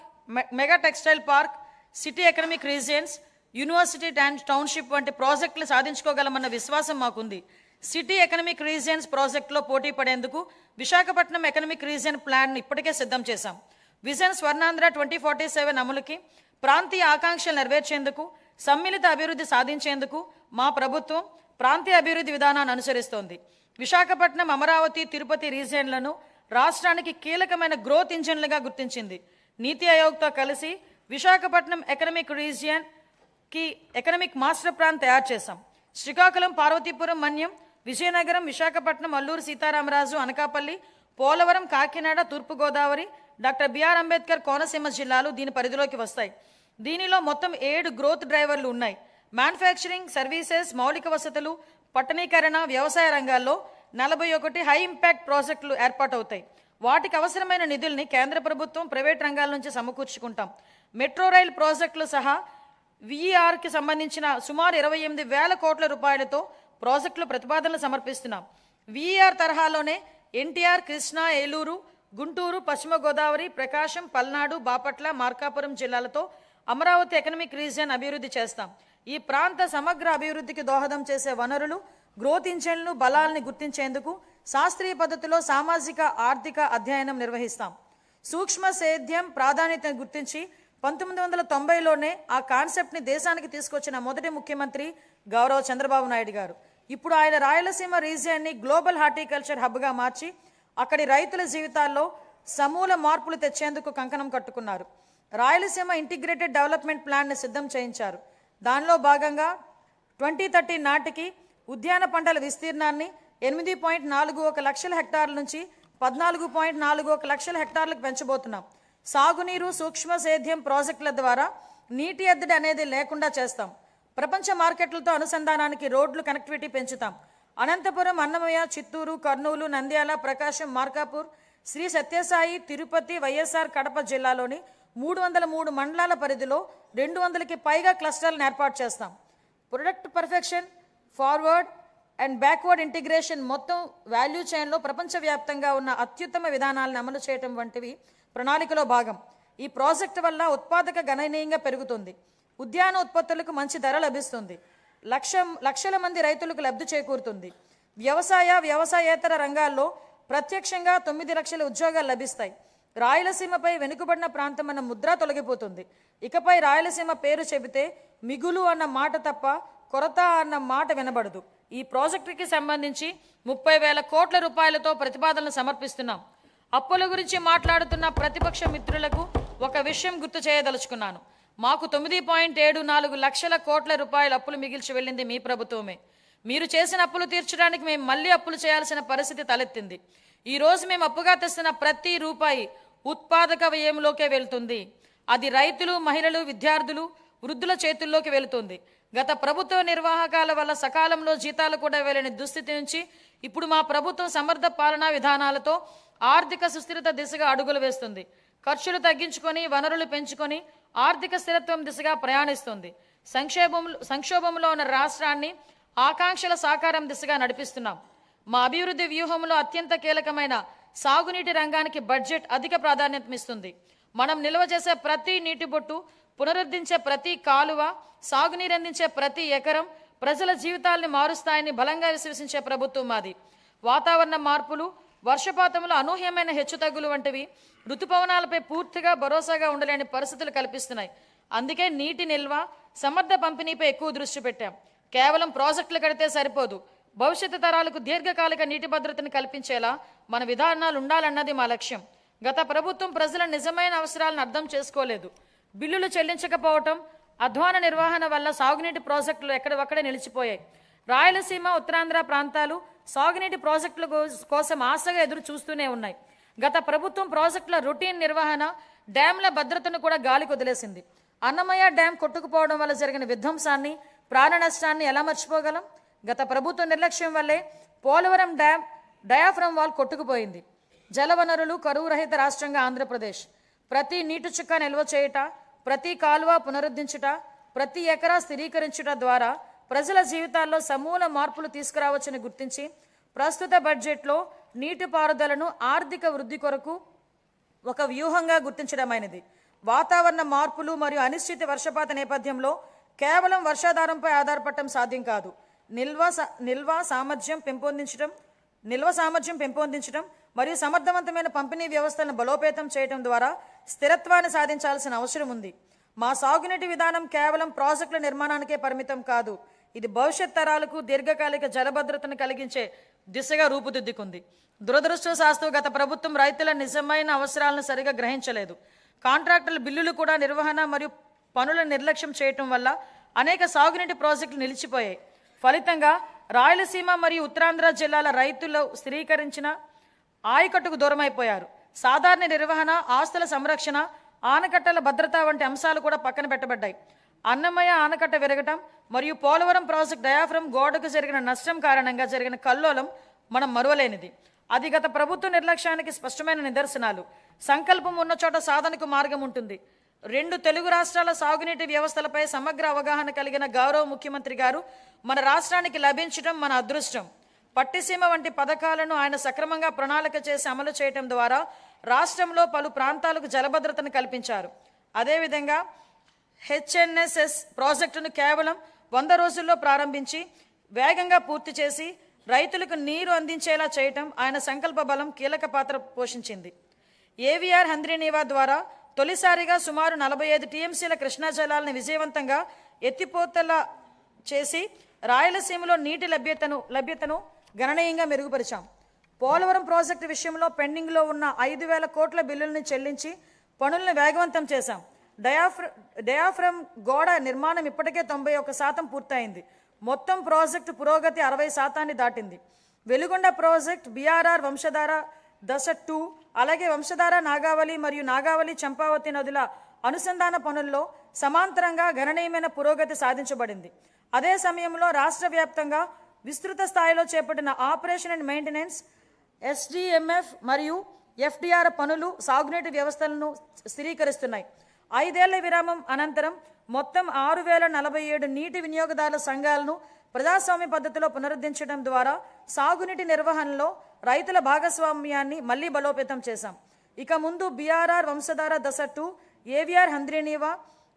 mega textile park, city economic regions, university township వంటి ప్రాజెక్టులు సాధించుకోగలమన్న విశ్వాసం మాకుంది. సిటీ ఎకనామిక్ రీజియన్స్ ప్రాజెక్టులో పోటీ పడేందుకు విశాఖపట్నం ఎకనామిక్ రీజియన్ ప్లాన్ ఇప్పటికే సిద్ధం చేశాం. విజన్ స్వర్ణాంధ్ర 2047 అమలుకి, ప్రాంతీయ ఆకాంక్షలు నెరవేర్చేందుకు, సమ్మిళిత అభివృద్ధి సాధించేందుకు మా ప్రభుత్వం ప్రాంతీయ అభివృద్ధి విధానాన్ని అనుసరిస్తోంది. విశాఖపట్నం, అమరావతి, తిరుపతి రీజియన్లను రాష్ట్రానికి కీలకమైన గ్రోత్ ఇంజిన్లుగా గుర్తించింది. నీతి ఆయోగ్తో కలిసి విశాఖపట్నం ఎకనామిక్ రీజియన్కి ఎకనామిక్ మాస్టర్ ప్లాన్ తయారు చేశాం. శ్రీకాకుళం, పార్వతీపురం, మన్యం, విజయనగరం, విశాఖపట్నం, అల్లూరు సీతారామరాజు, అనకాపల్లి, పోలవరం, కాకినాడ, తూర్పుగోదావరి, డాక్టర్ బిఆర్ అంబేద్కర్ కోనసీమ జిల్లాలు దీని పరిధిలోకి వస్తాయి. దీనిలో మొత్తం 7 గ్రోత్ డ్రైవర్లు ఉన్నాయి. మ్యానుఫ్యాక్చరింగ్, సర్వీసెస్, మౌలిక వసతులు, పట్టణీకరణ, వ్యవసాయ రంగాల్లో 41 హై ఇంపాక్ట్ ప్రాజెక్టులు ఏర్పాటవుతాయి. వాటికి అవసరమైన నిధుల్ని కేంద్ర ప్రభుత్వం, ప్రైవేట్ రంగాల నుంచి సమకూర్చుకుంటాం. మెట్రో రైల్ ప్రాజెక్టులు సహా వీఆర్కి సంబంధించిన సుమారు 28,000 కోట్ల రూపాయలతో ప్రాజెక్టులు ప్రతిపాదనలు సమర్పిస్తున్నాం. వీఆర్ తరహాలోనే ఎన్టీఆర్, కృష్ణా, ఏలూరు, గుంటూరు, పశ్చిమ గోదావరి, ప్రకాశం, పల్నాడు, బాపట్ల, మార్కాపురం జిల్లాలతో అమరావతి ఎకనామిక్ రీజియన్ అభివృద్ధి చేస్తాం. ఈ ప్రాంత సమగ్ర అభివృద్ధికి దోహదం చేసే వనరులు, గ్రోత్ ఇంజన్లు, బలాల్ని గుర్తించేందుకు శాస్త్రీయ పద్ధతిలో సామాజిక ఆర్థిక అధ్యయనం నిర్వహిస్తాం. సూక్ష్మ సేద్యం ప్రాధాన్యతను గుర్తించి 1990లోనే ఆ కాన్సెప్ట్ని దేశానికి తీసుకొచ్చిన మొదటి ముఖ్యమంత్రి గౌరవ చంద్రబాబు నాయుడు గారు. ఇప్పుడు ఆయన రాయలసీమ రీజియన్ని గ్లోబల్ హార్టికల్చర్ హబ్గా మార్చి అక్కడి రైతుల జీవితాల్లో సమూల మార్పులు తెచ్చేందుకు కంకణం కట్టుకున్నారు. రాయలసీమ ఇంటిగ్రేటెడ్ డెవలప్మెంట్ ప్లాన్ని సిద్ధం చేయించారు. దానిలో భాగంగా 2030 నాటికి ఉద్యాన పంటల విస్తీర్ణాన్ని 8.41 లక్షల హెక్టార్ల నుంచి 14.41 లక్షల హెక్టార్లకు పెంచబోతున్నాం. సాగునీరు, సూక్ష్మ సేద్యం ప్రాజెక్టుల ద్వారా నీటి ఎద్దడి అనేది లేకుండా చేస్తాం. ప్రపంచ మార్కెట్లతో అనుసంధానానికి రోడ్లు కనెక్టివిటీ పెంచుతాం. అనంతపురం, అన్నమయ్య, చిత్తూరు, కర్నూలు, నంద్యాల, ప్రకాశం, మార్కాపూర్, శ్రీ సత్యసాయి, తిరుపతి, వైఎస్ఆర్ కడప జిల్లాలోని 303 మండలాల పరిధిలో 200కి పైగా క్లస్టర్లను ఏర్పాటు చేస్తాం. Product perfection, forward and backward integration మొత్తం వాల్యూ చైన్లో ప్రపంచవ్యాప్తంగా ఉన్న అత్యుత్తమ విధానాలను అమలు చేయడం వంటివి ప్రణాళికలో భాగం. ఈ ప్రాజెక్టు వల్ల ఉత్పాదక గణనీయంగా పెరుగుతుంది. ఉద్యాన ఉత్పత్తులకు మంచి ధర లభిస్తుంది. లక్షల మంది రైతులకు లబ్ధి చేకూరుతుంది. వ్యవసాయేతర రంగాల్లో ప్రత్యక్షంగా 9 లక్షల ఉద్యోగాలు లభిస్తాయి. రాయలసీమపై వెనుకబడిన ప్రాంతం అన్న ముద్ర తొలగిపోతుంది. ఇకపై రాయలసీమ పేరు చెబితే మిగులు అన్న మాట తప్ప కొరత అన్న మాట వినబడదు. ఈ ప్రాజెక్టుకి సంబంధించి 30,000 కోట్ల రూపాయలతో ప్రతిపాదనలు సమర్పిస్తున్నాం. అప్పుల గురించి మాట్లాడుతున్న ప్రతిపక్ష మిత్రులకు ఒక విషయం గుర్తు చేయదలుచుకున్నాను. మాకు 9.74 లక్షల కోట్ల రూపాయల అప్పులు మిగిల్చి వెళ్ళింది మీ ప్రభుత్వమే. మీరు చేసిన అప్పులు తీర్చడానికి మేము మళ్ళీ అప్పులు చేయాల్సిన పరిస్థితి తలెత్తింది. ఈ రోజు మేము అప్పుగా తెస్తున్న ప్రతి రూపాయి ఉత్పాదక వ్యయంలోకే వెళ్తుంది. అది రైతులు, మహిళలు, విద్యార్థులు, వృద్ధుల చేతుల్లోకి వెళుతుంది. గత ప్రభుత్వ నిర్వాహకాల వల్ల సకాలంలో జీతాలు కూడా వెళ్ళని దుస్థితి నుంచి ఇప్పుడు మా ప్రభుత్వం సమర్థ పాలనా విధానాలతో ఆర్థిక సుస్థిరత దిశగా అడుగులు వేస్తుంది. ఖర్చులు తగ్గించుకొని, వనరులు పెంచుకొని ఆర్థిక స్థిరత్వం దిశగా ప్రయాణిస్తుంది. సంక్షోభంలో ఉన్న రాష్ట్రాన్ని ఆకాంక్షల సాకారం దిశగా నడిపిస్తున్నాం. మా అభివృద్ధి వ్యూహంలో అత్యంత కీలకమైన సాగునీటి రంగానికి బడ్జెట్ అధిక ప్రాధాన్యతనిస్తుంది. మనం నిల్వ చేసే ప్రతి నీటి బొట్టు, పునరుద్ధరించే ప్రతి కాలువ, సాగునీరు అందించే ప్రతి ఎకరం ప్రజల జీవితాల్ని మారుస్తాయని బలంగా విశ్వసించే ప్రభుత్వం మాది. వాతావరణ మార్పులు, వర్షపాతంలో అనూహ్యమైన హెచ్చుతగ్గులు వంటివి ఋతుపవనాలపై పూర్తిగా భరోసాగా ఉండలేని పరిస్థితులు కల్పిస్తున్నాయి. అందుకే నీటి నిల్వ, సమర్థ పంపిణీపై ఎక్కువ దృష్టి పెట్టాం. కేవలం ప్రాజెక్టులు కడితే సరిపోదు. భవిష్యత్తు తరాలకు దీర్ఘకాలిక నీటి భద్రతను కల్పించేలా మన విధానాలు ఉండాలన్నది మా లక్ష్యం. గత ప్రభుత్వం ప్రజల నిజమైన అవసరాలను అర్థం చేసుకోలేదు. బిల్లులు చెల్లించకపోవటం, అధ్వాన నిర్వహణ వల్ల సాగునీటి ప్రాజెక్టులు ఎక్కడొక్కడే నిలిచిపోయాయి. రాయలసీమ, ఉత్తరాంధ్ర ప్రాంతాలు సాగునీటి ప్రాజెక్టుల కోసం ఆశగా ఎదురు చూస్తూనే ఉన్నాయి. గత ప్రభుత్వం ప్రాజెక్టుల రొటీన్ నిర్వహణ, డ్యాంల భద్రతను కూడా గాలికి వదిలేసింది. అన్నమయ్య డ్యాం కొట్టుకుపోవడం వల్ల జరిగిన విధ్వంసాన్ని, ప్రాణ నష్టాన్ని ఎలా మర్చిపోగలం? గత ప్రభుత్వ నిర్లక్ష్యం వల్లే పోలవరం డ్యాం డయాఫ్రమ్ వాల్ కొట్టుకుపోయింది. జలవనరులు కరువు రహిత రాష్ట్రంగా ఆంధ్రప్రదేశ్. ప్రతి నీటి చుక్క నిల్వ చేయుట, ప్రతి కాలువ పునరుద్ధరించుట, ప్రతి ఎకరా స్థిరీకరించుట ద్వారా ప్రజల జీవితాల్లో సమూల మార్పులు తీసుకురావచ్చని గుర్తించి ప్రస్తుత బడ్జెట్లో నీటిపారుదలను ఆర్థిక వృద్ధి కొరకు ఒక వ్యూహంగా గుర్తించడమైనది. వాతావరణ మార్పులు మరియు అనిశ్చిత వర్షపాత నేపథ్యంలో కేవలం వర్షాధారంపై ఆధారపడటం సాధ్యం కాదు. నిల్వ సామర్థ్యం పెంపొందించడం మరియు సమర్థవంతమైన పంపిణీ వ్యవస్థలను బలోపేతం చేయడం ద్వారా స్థిరత్వాన్ని సాధించాల్సిన అవసరం ఉంది. మా సాగునీటి విధానం కేవలం ప్రాజెక్టుల నిర్మాణానికే పరిమితం కాదు. ఇది భవిష్యత్ తరాలకు దీర్ఘకాలిక జలభద్రతను కలిగించే దిశగా రూపుదిద్దుకుంది. దురదృష్టవశాత్తు గత ప్రభుత్వం రైతుల నిజమైన అవసరాలను సరిగా గ్రహించలేదు. కాంట్రాక్టర్ల బిల్లులు కూడా నిర్వహణ మరియు పనుల నిర్లక్ష్యం చేయటం వల్ల అనేక సాగునీటి ప్రాజెక్టులు నిలిచిపోయాయి. ఫలితంగా రాయలసీమ మరియు ఉత్తరాంధ్ర జిల్లాల రైతులు స్థిరీకరించిన ఆయకట్టుకు దూరమైపోయారు. సాధారణ నిర్వహణ, ఆస్తుల సంరక్షణ, ఆనకట్టల భద్రత వంటి అంశాలు కూడా పక్కన పెట్టబడ్డాయి. అన్నమయ్య ఆనకట్ట విరగటం మరియు పోలవరం ప్రాజెక్టు డయాఫ్రమ్ గోడకు జరిగిన నష్టం కారణంగా జరిగిన కల్లోలం మనం మరువలేనిది. అది గత ప్రభుత్వ నిర్లక్ష్యానికి స్పష్టమైన నిదర్శనాలు. సంకల్పం ఉన్న చోట సాధనకు మార్గం ఉంటుంది. 2 తెలుగు రాష్ట్రాల సాగునీటి వ్యవస్థలపై సమగ్ర అవగాహన కలిగిన గౌరవ ముఖ్యమంత్రి గారు మన రాష్ట్రానికి లభించడం మన అదృష్టం. పట్టిసీమ వంటి పథకాలను ఆయన సక్రమంగా ప్రణాళిక చేసి అమలు చేయడం ద్వారా రాష్ట్రంలో పలు ప్రాంతాలకు జలభద్రతను కల్పించారు. అదేవిధంగా హెచ్ఎన్ఎస్ఎస్ ప్రాజెక్టును కేవలం 100 రోజుల్లో ప్రారంభించి వేగంగా పూర్తి చేసి రైతులకు నీరు అందించేలా చేయటం ఆయన సంకల్ప బలం కీలక పాత్ర పోషించింది. ఏవిఆర్ హంద్రీనీవా ద్వారా తొలిసారిగా సుమారు 45 టీఎంసీల కృష్ణా జలాలను విజయవంతంగా ఎత్తిపోతల చేసి రాయలసీమలో నీటి లభ్యతను గణనీయంగా మెరుగుపరిచాం. పోలవరం ప్రాజెక్టు విషయంలో పెండింగ్లో ఉన్న 5,000 కోట్ల బిల్లులను చెల్లించి పనులను వేగవంతం చేశాం. డయాఫ్రమ్ గోడ నిర్మాణం ఇప్పటికే 91% పూర్తయింది. మొత్తం ప్రాజెక్టు పురోగతి 60% దాటింది. వెలుగొండ ప్రాజెక్ట్, బీఆర్ఆర్ వంశధార దశ 2, అలాగే వంశధార నాగావళి మరియు నాగావళి చంపావతి నదుల అనుసంధాన పనుల్లో సమాంతరంగా గణనీయమైన పురోగతి సాధించబడింది. అదే సమయంలో రాష్ట్ర వ్యాప్తంగా విస్తృత స్థాయిలో చేపట్టిన ఆపరేషన్ అండ్ మెయింటెనెన్స్, ఎస్డిఎంఎఫ్ మరియు ఎఫ్డిఆర్ పనులు సాగునీటి వ్యవస్థలను స్థిరీకరిస్తున్నాయి. 5 ఏళ్ల విరామం అనంతరం మొత్తం 6,047 నీటి వినియోగదారుల సంఘాలను ప్రజాస్వామ్య పద్ధతిలో పునరుద్ధరించడం ద్వారా సాగునీటి నిర్వహణలో రైతుల భాగస్వామ్యాన్ని మళ్లీ బలోపేతం చేశాం. ఇక ముందు బీఆర్ఆర్ వంశధార దశ 2, ఏవిఆర్ హంద్రీనీవా,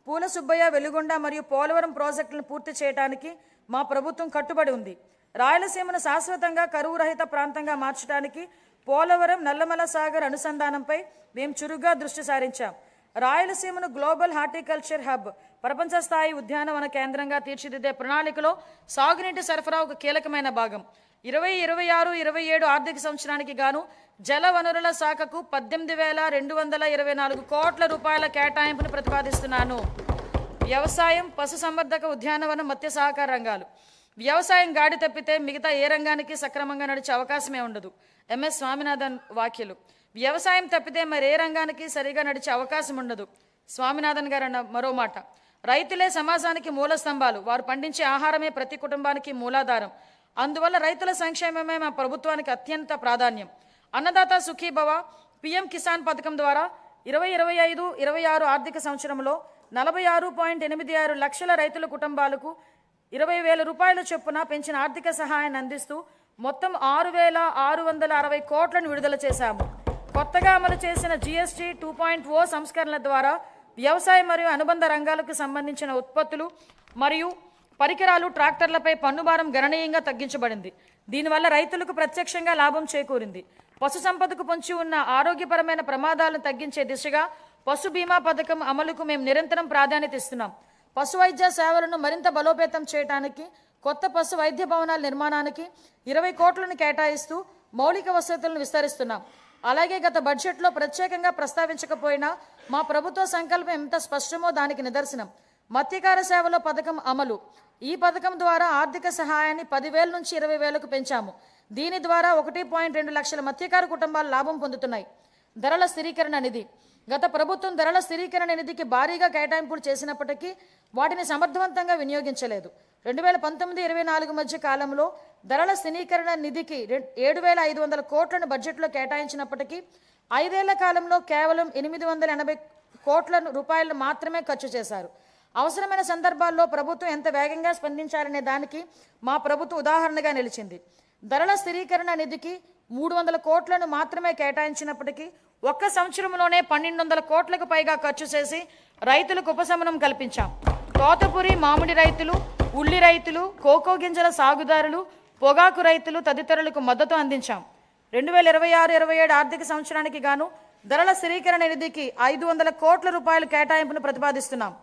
పూల సుబ్బయ్య, వెలుగొండ మరియు పోలవరం ప్రాజెక్టులను పూర్తి చేయడానికి మా ప్రభుత్వం కట్టుబడి ఉంది. రాయలసీమను శాశ్వతంగా కరువు రహిత ప్రాంతంగా మార్చడానికి పోలవరం, నల్లమల సాగర్ అనుసంధానంపై మేము చురుగ్గా దృష్టి సారించాం. రాయలసీమను గ్లోబల్ హార్టికల్చర్ హబ్, ప్రపంచ స్థాయి ఉద్యానవన కేంద్రంగా తీర్చిదిద్దే ప్రణాళికలో సాగునీటి సరఫరా ఒక కీలకమైన భాగం. 2026-27 ఆర్థిక సంవత్సరానికి గాను జల వనరుల శాఖకు 18,224 కోట్ల రూపాయల కేటాయింపును ప్రతిపాదిస్తున్నాను. వ్యవసాయం, పశుసంవర్ధక, ఉద్యానవనం, మత్స్య సహకార రంగాలు. వ్యవసాయం గాడి తప్పితే మిగతా ఏ రంగానికి సక్రమంగా నడిచే అవకాశమే ఉండదు. ఎంఎస్ స్వామినాథన్ వ్యాఖ్యలు. వ్యవసాయం తప్పితే మరే రంగానికి సరిగా నడిచే అవకాశం ఉండదు. స్వామినాథన్ గారు అన్న మరో మాట. రైతులే సమాజానికి మూల స్తంభాలు. వారు పండించే ఆహారమే ప్రతి కుటుంబానికి మూలాధారం. అందువల్ల రైతుల సంక్షేమమే మా ప్రభుత్వానికి అత్యంత ప్రాధాన్యం. అన్నదాత సుఖీభవ, పిఎం కిసాన్ పథకం ద్వారా 2025-26 ఆర్థిక సంవత్సరంలో 46.86 లక్షల రైతుల కుటుంబాలకు 20,000 రూపాయల చొప్పున పెంచిన ఆర్థిక సహాయాన్ని అందిస్తూ మొత్తం 6,660 కోట్లను విడుదల చేశాము. కొత్తగా అమలు చేసిన GST 2.0 సంస్కరణల ద్వారా వ్యవసాయ మరియు అనుబంధ రంగాలకు సంబంధించిన ఉత్పత్తులు మరియు పరికరాలు, ట్రాక్టర్లపై పన్నుభారం గణనీయంగా తగ్గించబడింది. దీనివల్ల రైతులకు ప్రత్యక్షంగా లాభం చేకూరింది. పశు సంపదకు పొంచి ఉన్న ఆరోగ్యపరమైన ప్రమాదాలను తగ్గించే దిశగా పశు బీమా పథకం అమలుకు మేము నిరంతరం ప్రాధాన్యత ఇస్తున్నాం. పశు వైద్య సేవలను మరింత బలోపేతం చేయడానికి కొత్త పశు వైద్య భవనాల నిర్మాణానికి 20 కోట్లను కేటాయిస్తూ మౌలిక వసతులను విస్తరిస్తున్నాం. అలాగే గత బడ్జెట్లో ప్రత్యేకంగా ప్రస్తావించకపోయినా మా ప్రభుత్వ సంకల్పం ఎంత స్పష్టమో దానికి నిదర్శనం మత్స్యకార సేవలో పథకం అమలు. ఈ పథకం ద్వారా ఆర్థిక సహాయాన్ని 10,000 నుంచి 20,000కు పెంచాము. దీని ద్వారా 1.2 లక్షల మత్స్యకార కుటుంబాలు లాభం పొందుతున్నాయి. ధరల స్థిరీకరణ నిధి. గత ప్రభుత్వం ధరల స్థిరీకరణ నిధికి భారీగా కేటాయింపులు చేసినప్పటికీ వాటిని సమర్థవంతంగా వినియోగించలేదు. 2019-24 మధ్య కాలంలో ధరల స్థిరీకరణ నిధికి 7,500 కోట్లను బడ్జెట్లో కేటాయించినప్పటికీ 5 ఏళ్ల కాలంలో కేవలం 880 కోట్ల రూపాయలను మాత్రమే ఖర్చు చేశారు. అవసరమైన సందర్భాల్లో ప్రభుత్వం ఎంత వేగంగా స్పందించాలనే దానికి మా ప్రభుత్వం ఉదాహరణగా నిలిచింది. ధరల స్థిరీకరణ నిధికి 300 కోట్లను మాత్రమే కేటాయించినప్పటికీ ఒక్క సంవత్సరంలోనే 1,200 కోట్లకు పైగా ఖర్చు చేసి రైతులకు ఉపశమనం కల్పించాం. తోటపూరి మామిడి రైతులు, ఉల్లి రైతులు, కోకో గింజల సాగుదారులు, పొగాకు రైతులు తదితరులకు మద్దతు అందించాం. 2026-27 ఆర్థిక సంవత్సరానికి గాను ధరల స్థిరీకరణ నిధికి 500 కోట్ల రూపాయల కేటాయింపును ప్రతిపాదిస్తున్నాం.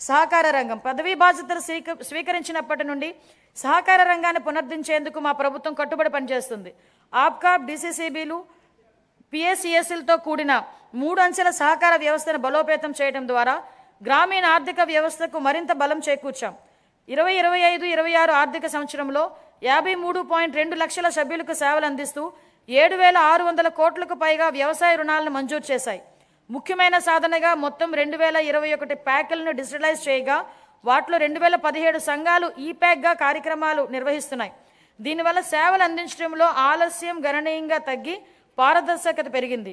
సహకార రంగం. పదవీ బాధ్యతలు స్వీకరించినప్పటి నుండి సహకార రంగాన్ని పునరుద్ధరించేందుకు మా ప్రభుత్వం కట్టుబడి పనిచేస్తుంది. ఆప్కాబ్, DCCBలు, PACSలతో కూడిన 3 అంచెల సహకార వ్యవస్థను బలోపేతం చేయడం ద్వారా గ్రామీణ ఆర్థిక వ్యవస్థకు మరింత బలం చేకూర్చాం. 2025-26 ఆర్థిక సంవత్సరంలో 53.2 లక్షల సభ్యులకు సేవలు అందిస్తూ 7,600 కోట్లకు పైగా వ్యవసాయ రుణాలను మంజూరు చేశాయి. ముఖ్యమైన సాధనగా మొత్తం 2,021 ప్యాకులను డిజిటలైజ్ చేయగా వాటిలో 2,017 సంఘాలు ఈప్యాక్గా కార్యక్రమాలు నిర్వహిస్తున్నాయి. దీనివల్ల సేవలు అందించడంలో ఆలస్యం గణనీయంగా తగ్గి పారదర్శకత పెరిగింది.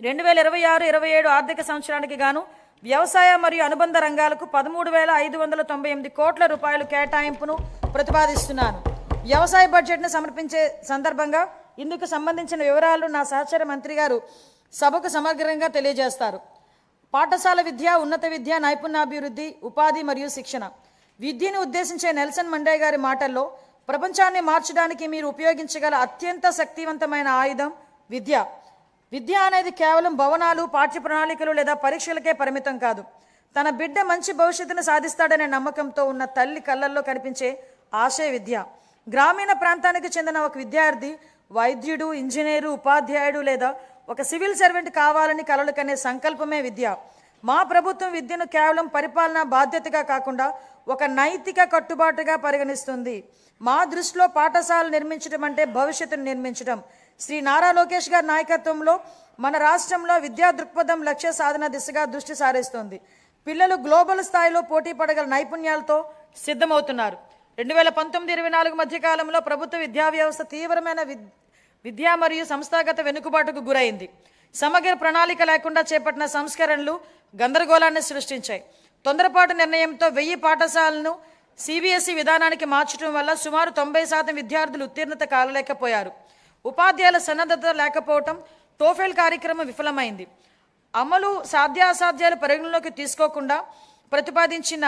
2026-27 ఆర్థిక సంవత్సరానికి గాను వ్యవసాయ మరియు అనుబంధ రంగాలకు 13,598 కోట్ల రూపాయలు కేటాయింపును ప్రతిపాదిస్తున్నాను. వ్యవసాయ బడ్జెట్ను సమర్పించే సందర్భంగా ఇందుకు సంబంధించిన వివరాలు నా సహచర మంత్రి గారు సభకు సమగ్రంగా తెలియజేస్తారు. పాఠశాల విద్య, ఉన్నత విద్య, నైపుణ్యాభివృద్ధి, ఉపాధి మరియు శిక్షణ. విద్యను ఉద్దేశించే నెల్సన్ మండే గారి మాటల్లో ప్రపంచాన్ని మార్చడానికి మీరు ఉపయోగించగల అత్యంత శక్తివంతమైన ఆయుధం విద్య. విద్య అనేది కేవలం భవనాలు, పాఠ్య ప్రణాళికలు లేదా పరీక్షలకే పరిమితం కాదు. తన బిడ్డ మంచి భవిష్యత్తును సాధిస్తాడనే నమ్మకంతో ఉన్న తల్లి కళ్ళల్లో కనిపించే ఆశయ విద్య. గ్రామీణ ప్రాంతానికి చెందిన ఒక విద్యార్థి వైద్యుడు, ఇంజనీరు, ఉపాధ్యాయుడు లేదా ఒక సివిల్ సర్వెంట్ కావాలని కలలు కనే సంకల్పమే విద్య. మా ప్రభుత్వం విద్యను కేవలం పరిపాలనా బాధ్యతగా కాకుండా ఒక నైతిక కట్టుబాటుగా పరిగణిస్తుంది. మా దృష్టిలో పాఠశాలలు నిర్మించడం అంటే భవిష్యత్తును నిర్మించడం. శ్రీ నారా లోకేష్ గారి నాయకత్వంలో మన రాష్ట్రంలో విద్యా దృక్పథం లక్ష్య సాధన దిశగా దృష్టి సారిస్తోంది. పిల్లలు గ్లోబల్ స్థాయిలో పోటీ పడగల నైపుణ్యాలతో సిద్ధమవుతున్నారు. 2019-24 మధ్య కాలంలో ప్రభుత్వ విద్యా వ్యవస్థ తీవ్రమైన విద్యా మరియు సంస్థాగత వెనుకబాటుకు గురైంది. సమగ్ర ప్రణాళిక లేకుండా చేపట్టిన సంస్కరణలు గందరగోళాన్ని సృష్టించాయి. తొందరపాటు నిర్ణయంతో 1000 పాఠశాలను CBSE విధానానికి మార్చడం వల్ల సుమారు 90% విద్యార్థులు ఉత్తీర్ణత కాలేకపోయారు. ఉపాధ్యాయుల సన్నద్ధత లేకపోవటం, టోఫెల్ కార్యక్రమం విఫలమైంది. అమలు సాధ్యాసాధ్యాలు పరిగణలోకి తీసుకోకుండా ప్రతిపాదించిన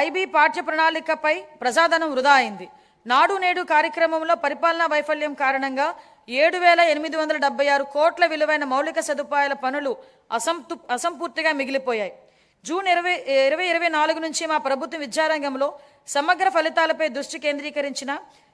IB పాఠ్య ప్రణాళికపై ప్రజాధనం వృధా అయింది. నాడు నేడు కార్యక్రమంలో పరిపాలనా వైఫల్యం కారణంగా 7,876 కోట్ల విలువైన మౌలిక సదుపాయాల పనులు అసంపూర్తిగా మిగిలిపోయాయి. జూన్ 2024 నుంచి మా ప్రభుత్వం విద్యారంగంలో సమగ్ర ఫలితాలపై దృష్టి కేంద్రీకరించిన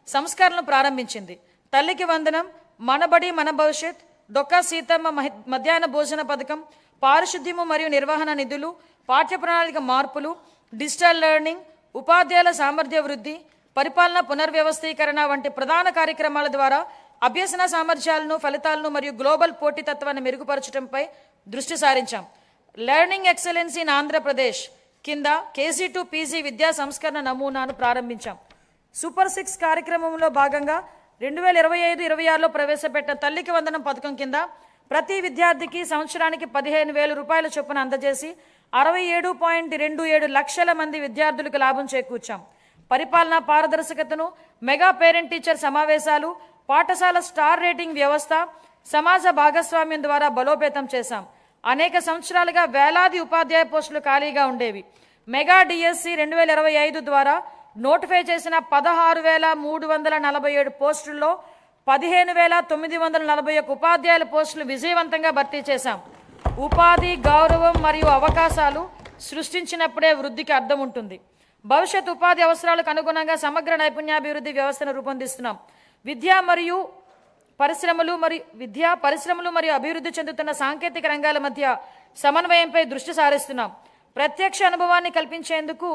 సంస్కరణలు ప్రారంభించింది. తల్లికి వందనం, మనబడి మన భవిష్యత్, డొక్కా సీతమ్మ మధ్యాహ్న భోజన పథకం, పారిశుద్ధ్యము మరియు నిర్వహణ నిధులు, పాఠ్య ప్రణాళిక మార్పులు, డిజిటల్ లెర్నింగ్, ఉపాధ్యాయుల సామర్థ్య వృద్ధి, పరిపాలన పునర్వ్యవస్థీకరణ వంటి ప్రధాన కార్యక్రమాల ద్వారా అభ్యసన సామర్థ్యాలను, ఫలితాలను మరియు గ్లోబల్ పోటీతత్వాన్ని మెరుగుపరచడంపై దృష్టి సారించాం. లెర్నింగ్ ఎక్సలెన్స్ ఇన్ ఆంధ్రప్రదేశ్ కింద KG to PG విద్యా సంస్కరణ నమూనాను ప్రారంభించాం. సూపర్ 6 కార్యక్రమంలో భాగంగా 2025-26లో ప్రవేశపెట్టిన తల్లికి వందనం పథకం కింద ప్రతి విద్యార్థికి సంవత్సరానికి 15,000 రూపాయల చొప్పున అందజేసి 67.27 లక్షల మంది విద్యార్థులకు లాభం చేకూర్చాం. పరిపాలనా పారదర్శకతను, మెగా పేరెంట్ టీచర్ సమావేశాలు, పాఠశాల స్టార్ రేటింగ్ వ్యవస్థ, సమాజ భాగస్వామ్యం ద్వారా బలోపేతం చేశాం. అనేక సంవత్సరాలుగా వేలాది ఉపాధ్యాయ పోస్టులు ఖాళీగా ఉండేవి. మెగా డిఎస్సి 2025 ద్వారా నోటిఫై చేసిన 16,347 పోస్టుల్లో 15,941 ఉపాధ్యాయుల పోస్టులు విజయవంతంగా భర్తీ చేశాం. ఉపాధి, గౌరవం మరియు అవకాశాలు సృష్టించినప్పుడే వృద్ధికి అర్థం ఉంటుంది. భవిష్యత్ ఉపాధి అవసరాలకు అనుగుణంగా సమగ్ర నైపుణ్యాభివృద్ధి వ్యవస్థను రూపొందిస్తున్నాం. విద్య పరిశ్రమలు మరియు అభివృద్ధి చెందుతున్న సాంకేతిక రంగాల మధ్య సమన్వయంపై దృష్టి సారిస్తున్నాం. ప్రత్యక్ష అనుభవాన్ని కల్పించేందుకు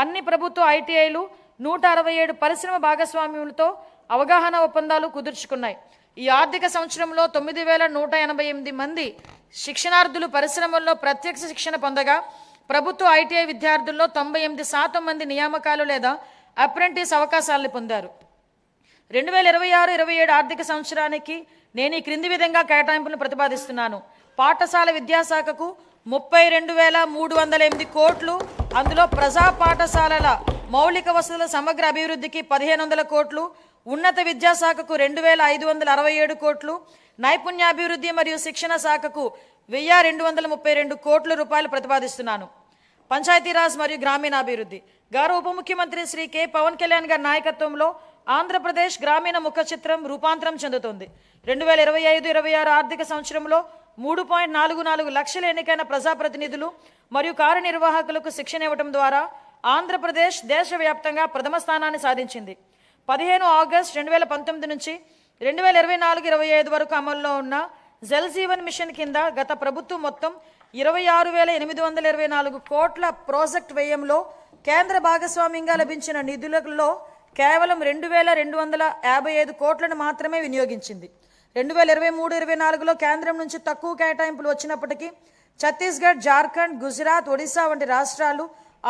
అన్ని ప్రభుత్వ ఐటీఐలు 167 పరిశ్రమ భాగస్వామ్యులతో అవగాహన ఒప్పందాలు కుదుర్చుకున్నాయి. ఈ ఆర్థిక సంవత్సరంలో 9,188 మంది శిక్షణార్థులు పరిశ్రమల్లో ప్రత్యక్ష శిక్షణ పొందగా ప్రభుత్వ ఐటీఐ విద్యార్థుల్లో 98% మంది నియామకాలు లేదా అప్రెంటిస్ అవకాశాలను పొందారు. 2026-27 ఆర్థిక సంవత్సరానికి నేను ఈ క్రింది విధంగా కేటాయింపులను ప్రతిపాదిస్తున్నాను. పాఠశాల విద్యాశాఖకు 32,308 కోట్లు, అందులో ప్రజా పాఠశాలల మౌలిక వసతుల సమగ్ర అభివృద్ధికి 1,500 కోట్లు, ఉన్నత విద్యాశాఖకు 2,567 కోట్లు, నైపుణ్యాభివృద్ధి మరియు శిక్షణ శాఖకు 1,232 కోట్ల రూపాయలు ప్రతిపాదిస్తున్నాను. పంచాయతీరాజ్ మరియు గ్రామీణాభివృద్ధి గౌరవ ఉప ముఖ్యమంత్రి శ్రీ కె పవన్ కళ్యాణ్ గారి నాయకత్వంలో ఆంధ్రప్రదేశ్ గ్రామీణ ముఖ చిత్రం రూపాంతరం చెందుతోంది. 2025-26 ఆర్థిక సంవత్సరంలో 3.44 లక్షల ఎన్నికైన ప్రజాప్రతినిధులు మరియు కార్యనిర్వాహకులకు శిక్షణ ఇవ్వడం ద్వారా ఆంధ్రప్రదేశ్ దేశవ్యాప్తంగా ప్రథమ స్థానాన్ని సాధించింది. 15 ఆగస్టు 2019 నుంచి 2024-25 వరకు అమల్లో ఉన్న జల్ జీవన్ మిషన్ కింద గత ప్రభుత్వం మొత్తం 26,824 కోట్ల ప్రాజెక్ట్ వ్యయంలో కేంద్ర భాగస్వామ్యంగా లభించిన నిధులలో కేవలం 2,255 కోట్లను మాత్రమే వినియోగించింది. 2023-24లో కేంద్రం నుంచి తక్కువ కేటాయింపులు వచ్చినప్పటికీ ఛత్తీస్గఢ్, జార్ఖండ్, గుజరాత్, ఒడిశా వంటి రాష్ట్రాలు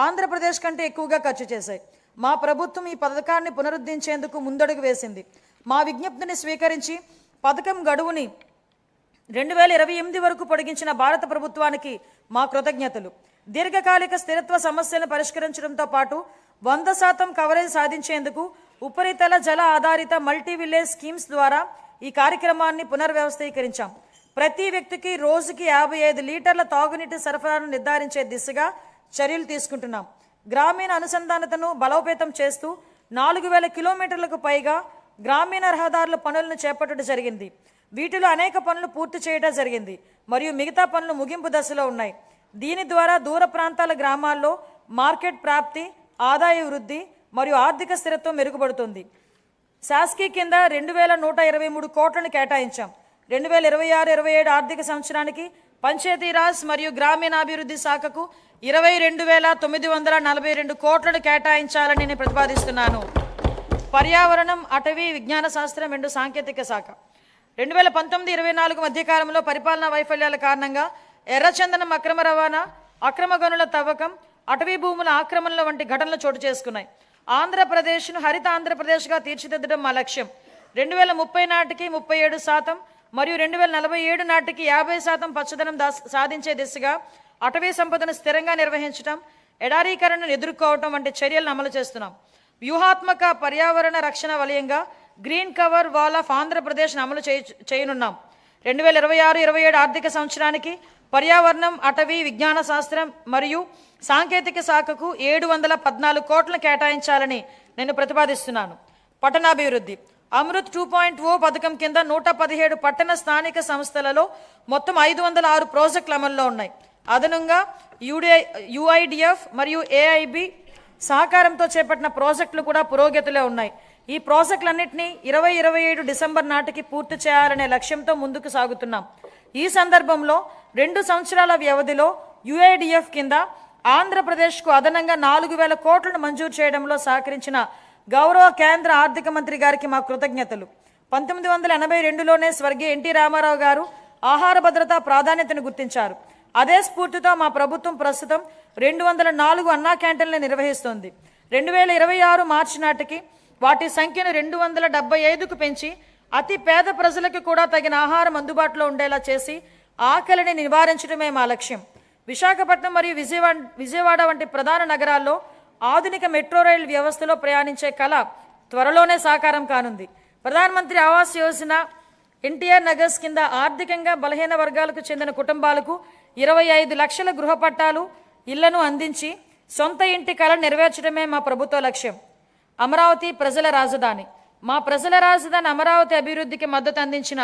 ఆంధ్రప్రదేశ్ కంటే ఎక్కువగా ఖర్చు చేశాయి. మా ప్రభుత్వం ఈ పథకాన్ని పునరుద్ధరించేందుకు ముందడుగు వేసింది. మా విజ్ఞప్తిని స్వీకరించి పథకం గడువుని 2028 వరకు పొడిగించిన భారత ప్రభుత్వానికి మా కృతజ్ఞతలు. దీర్ఘకాలిక స్థిరత్వ సమస్యలను పరిష్కరించడంతో పాటు 100% కవరేజ్ సాధించేందుకు ఉపరితల జల ఆధారిత మల్టీ విలేజ్ స్కీమ్స్ ద్వారా ఈ కార్యక్రమాన్ని పునర్వ్యవస్థీకరించాం. ప్రతి వ్యక్తికి రోజుకి 55 లీటర్ల తాగునీటి సరఫరాను నిర్ధారించే దిశగా చర్యలు తీసుకుంటున్నాం. గ్రామీణ అనుసంధానతను బలోపేతం చేస్తూ 4,000 కిలోమీటర్లకు పైగా గ్రామీణ రహదారుల పనులను చేపట్టడం జరిగింది. వీటిలో అనేక పనులు పూర్తి చేయడం జరిగింది మరియు మిగతా పనులు ముగింపు దశలో ఉన్నాయి. దీని ద్వారా దూర ప్రాంతాల గ్రామాల్లో మార్కెట్ ప్రాప్తి, ఆదాయ వృద్ధి మరియు ఆర్థిక స్థిరత్వం మెరుగుపడుతుంది. శాస్కీ కింద 2,123 కోట్లను కేటాయించాం. 2026-27 ఆర్థిక సంవత్సరానికి పంచాయతీరాజ్ మరియు గ్రామీణాభివృద్ధి శాఖకు 22,942 కోట్లను కేటాయించాలని నేను ప్రతిపాదిస్తున్నాను. పర్యావరణం, అటవీ, విజ్ఞాన శాస్త్రం మరియు సాంకేతిక శాఖ 2019-24 మధ్యకాలంలో పరిపాలనా వైఫల్యాల కారణంగా ఎర్రచందనం అక్రమ రవాణా, అక్రమ గనుల తవ్వకం, అటవీ భూముల ఆక్రమణల వంటి ఘటనలు చోటు చేసుకున్నాయి. ఆంధ్రప్రదేశ్ను హరిత ఆంధ్రప్రదేశ్గా తీర్చిదిద్దడం మా లక్ష్యం. 2030 నాటికి 37% మరియు 2047 నాటికి 50% పచ్చదనం సాధించే దిశగా అటవీ సంపదను స్థిరంగా నిర్వహించడం, ఎడారీకరణను ఎదుర్కోవటం వంటి చర్యలను అమలు చేస్తున్నాం. వ్యూహాత్మక పర్యావరణ రక్షణ వలయంగా గ్రీన్ కవర్ వాల్ ఆఫ్ ఆంధ్రప్రదేశ్ను అమలు చేయనున్నాం. 2026-27 ఆర్థిక సంవత్సరానికి పర్యావరణం, అటవీ, విజ్ఞాన శాస్త్రం మరియు సాంకేతిక శాఖకు 714 కోట్లను కేటాయించాలని నేను ప్రతిపాదిస్తున్నాను. పట్టణాభివృద్ధి అమృత్ 2.0 పథకం కింద 117 పట్టణ స్థానిక సంస్థలలో మొత్తం 506 ప్రాజెక్టులు అమల్లో ఉన్నాయి. అదనంగా యుఐడిఎఫ్ మరియు ఏఐబి సహకారంతో చేపట్టిన ప్రాజెక్టులు కూడా పురోగతిలో ఉన్నాయి. ఈ ప్రాజెక్టులన్నింటినీ 2027 డిసెంబర్ నాటికి పూర్తి చేయాలనే లక్ష్యంతో ముందుకు సాగుతున్నాం. ఈ సందర్భంలో 2 సంవత్సరాల వ్యవధిలో యుఐడిఎఫ్ కింద ఆంధ్రప్రదేశ్కు అదనంగా 4,000 కోట్లను మంజూరు చేయడంలో సహకరించిన గౌరవ కేంద్ర ఆర్థిక మంత్రి గారికి మా కృతజ్ఞతలు. 1982లోనే స్వర్గీయ ఎన్టీ రామారావు గారు ఆహార భద్రత ప్రాధాన్యతను గుర్తించారు. అదే స్ఫూర్తితో మా ప్రభుత్వం ప్రస్తుతం 204 అన్నా క్యాంటీన్లు నిర్వహిస్తోంది. 2026 మార్చి నాటికి వాటి సంఖ్యను 275కు పెంచి అతి పేద ప్రజలకు కూడా తగిన ఆహారం అందుబాటులో ఉండేలా చేసి ఆకలిని నివారించడమే మా లక్ష్యం. విశాఖపట్నం మరియు విజయవాడ వంటి ప్రధాన నగరాల్లో ఆధునిక మెట్రో రైలు వ్యవస్థలో ప్రయాణించే కళ త్వరలోనే సాకారం కానుంది. ప్రధానమంత్రి ఆవాస్ యోజన ఎన్టీఆర్ నగర్స్ కింద ఆర్థికంగా బలహీన వర్గాలకు చెందిన కుటుంబాలకు 25 లక్షల గృహ పట్టాలు ఇళ్లను అందించి సొంత ఇంటి కళ నెరవేర్చడమే మా ప్రభుత్వ లక్ష్యం. అమరావతి ప్రజల రాజధాని. మా ప్రజల రాజధాని అమరావతి అభివృద్ధికి మద్దతు అందించిన